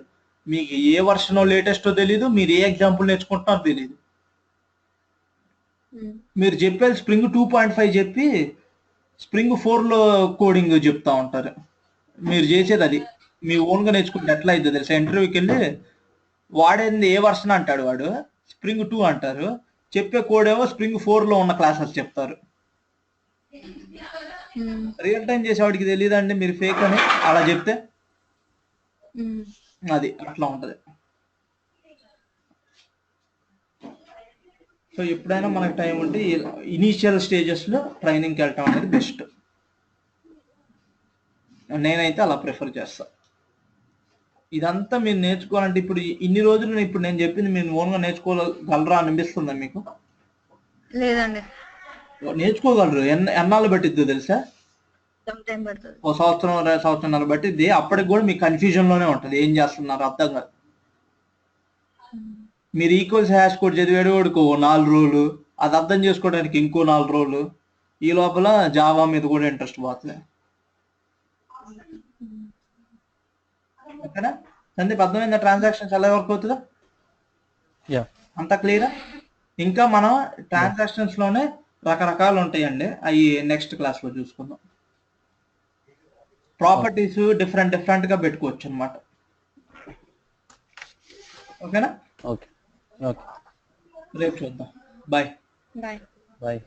మీకు ఏ వర్షనో లేటెస్టో తెలీదు, మీరు ఏ ఎగ్జాంపుల్ నేర్చుకుంటున్నారో తెలీదు. మీరు చెప్పేది స్ప్రింగ్ 2.5 చెప్పి స్ప్రింగ్ 4లో కోడింగ్ చెప్తా ఉంటారు. మీరు చేసేది అది. మీ ఓన్గా నేర్చుకుంటే ఎట్లా అవుతుంది తెలుసా? ఇంటర్వ్యూకి వెళ్ళి వాడేది ఏ వర్షన్ అంటాడు, వాడు స్ప్రింగ్ 2 అంటారు, చెప్పే కోడ్ ఏమో స్ప్రింగ్ 4లో ఉన్న క్లాసెస్ చెప్తారు. రియల్ టైం చేసేవాడికి తెలియదండి మీరు ఫేక్ అని అలా చెప్తే. అది అట్లా ఉంటది. సో ఎప్పుడైనా మనకు టైం ఉంటే ఇనీషియల్ స్టేజెస్లో ట్రైనింగ్కి వెళ్ళటం అనేది బెస్ట్. నేనైతే అలా ప్రిఫర్ చేస్తా. ఇదంతా మీరు నేర్చుకోవాలంటే ఇప్పుడు ఇన్ని రోజులు ఇప్పుడు నేను చెప్పింది మీరు ఓన్గా నేర్చుకోగలరా అనిపిస్తుందా మీకు? లేదండి. నేర్చుకోగలరు. ఎన్నాళ్ళు పట్టిద్దో తెలుసా? ఓ సంవత్సరం 2 సంవత్సరాలు పట్టిద్ది. అప్పటికి కూడా మీకు కన్ఫ్యూజన్లోనే ఉంటుంది, ఏం చేస్తున్నారు అర్థం కాదు. మీరు ఈక్వల్స్ హ్యాష్ కోడ్ చదివాడు వాడుకో 4 రోజులు, అది అర్థం చేసుకోవడానికి ఇంకో 4 రోజులు, ఈ లోపల జావా మీద కూడా ఇంట్రెస్ట్ పోతుంది. ఓకేనా? సందీప్ అర్థమైందా ట్రాన్సాక్షన్స్ ఎలా వర్క్ అవుతుందో? అంతా క్లియరా? ఇంకా మనం ట్రాన్సాక్షన్స్ లోనే రకరకాలు ఉంటాయండి, అవి నెక్స్ట్ క్లాస్ లో చూసుకుందాం. ప్రాపర్టీస్ డిఫరెంట్ గా పెట్టుకోవచ్చు అనమాట. ఓకేనా? ఓకే. రేపు చూద్దాం. బాయ్. బాయ్. బాయ్.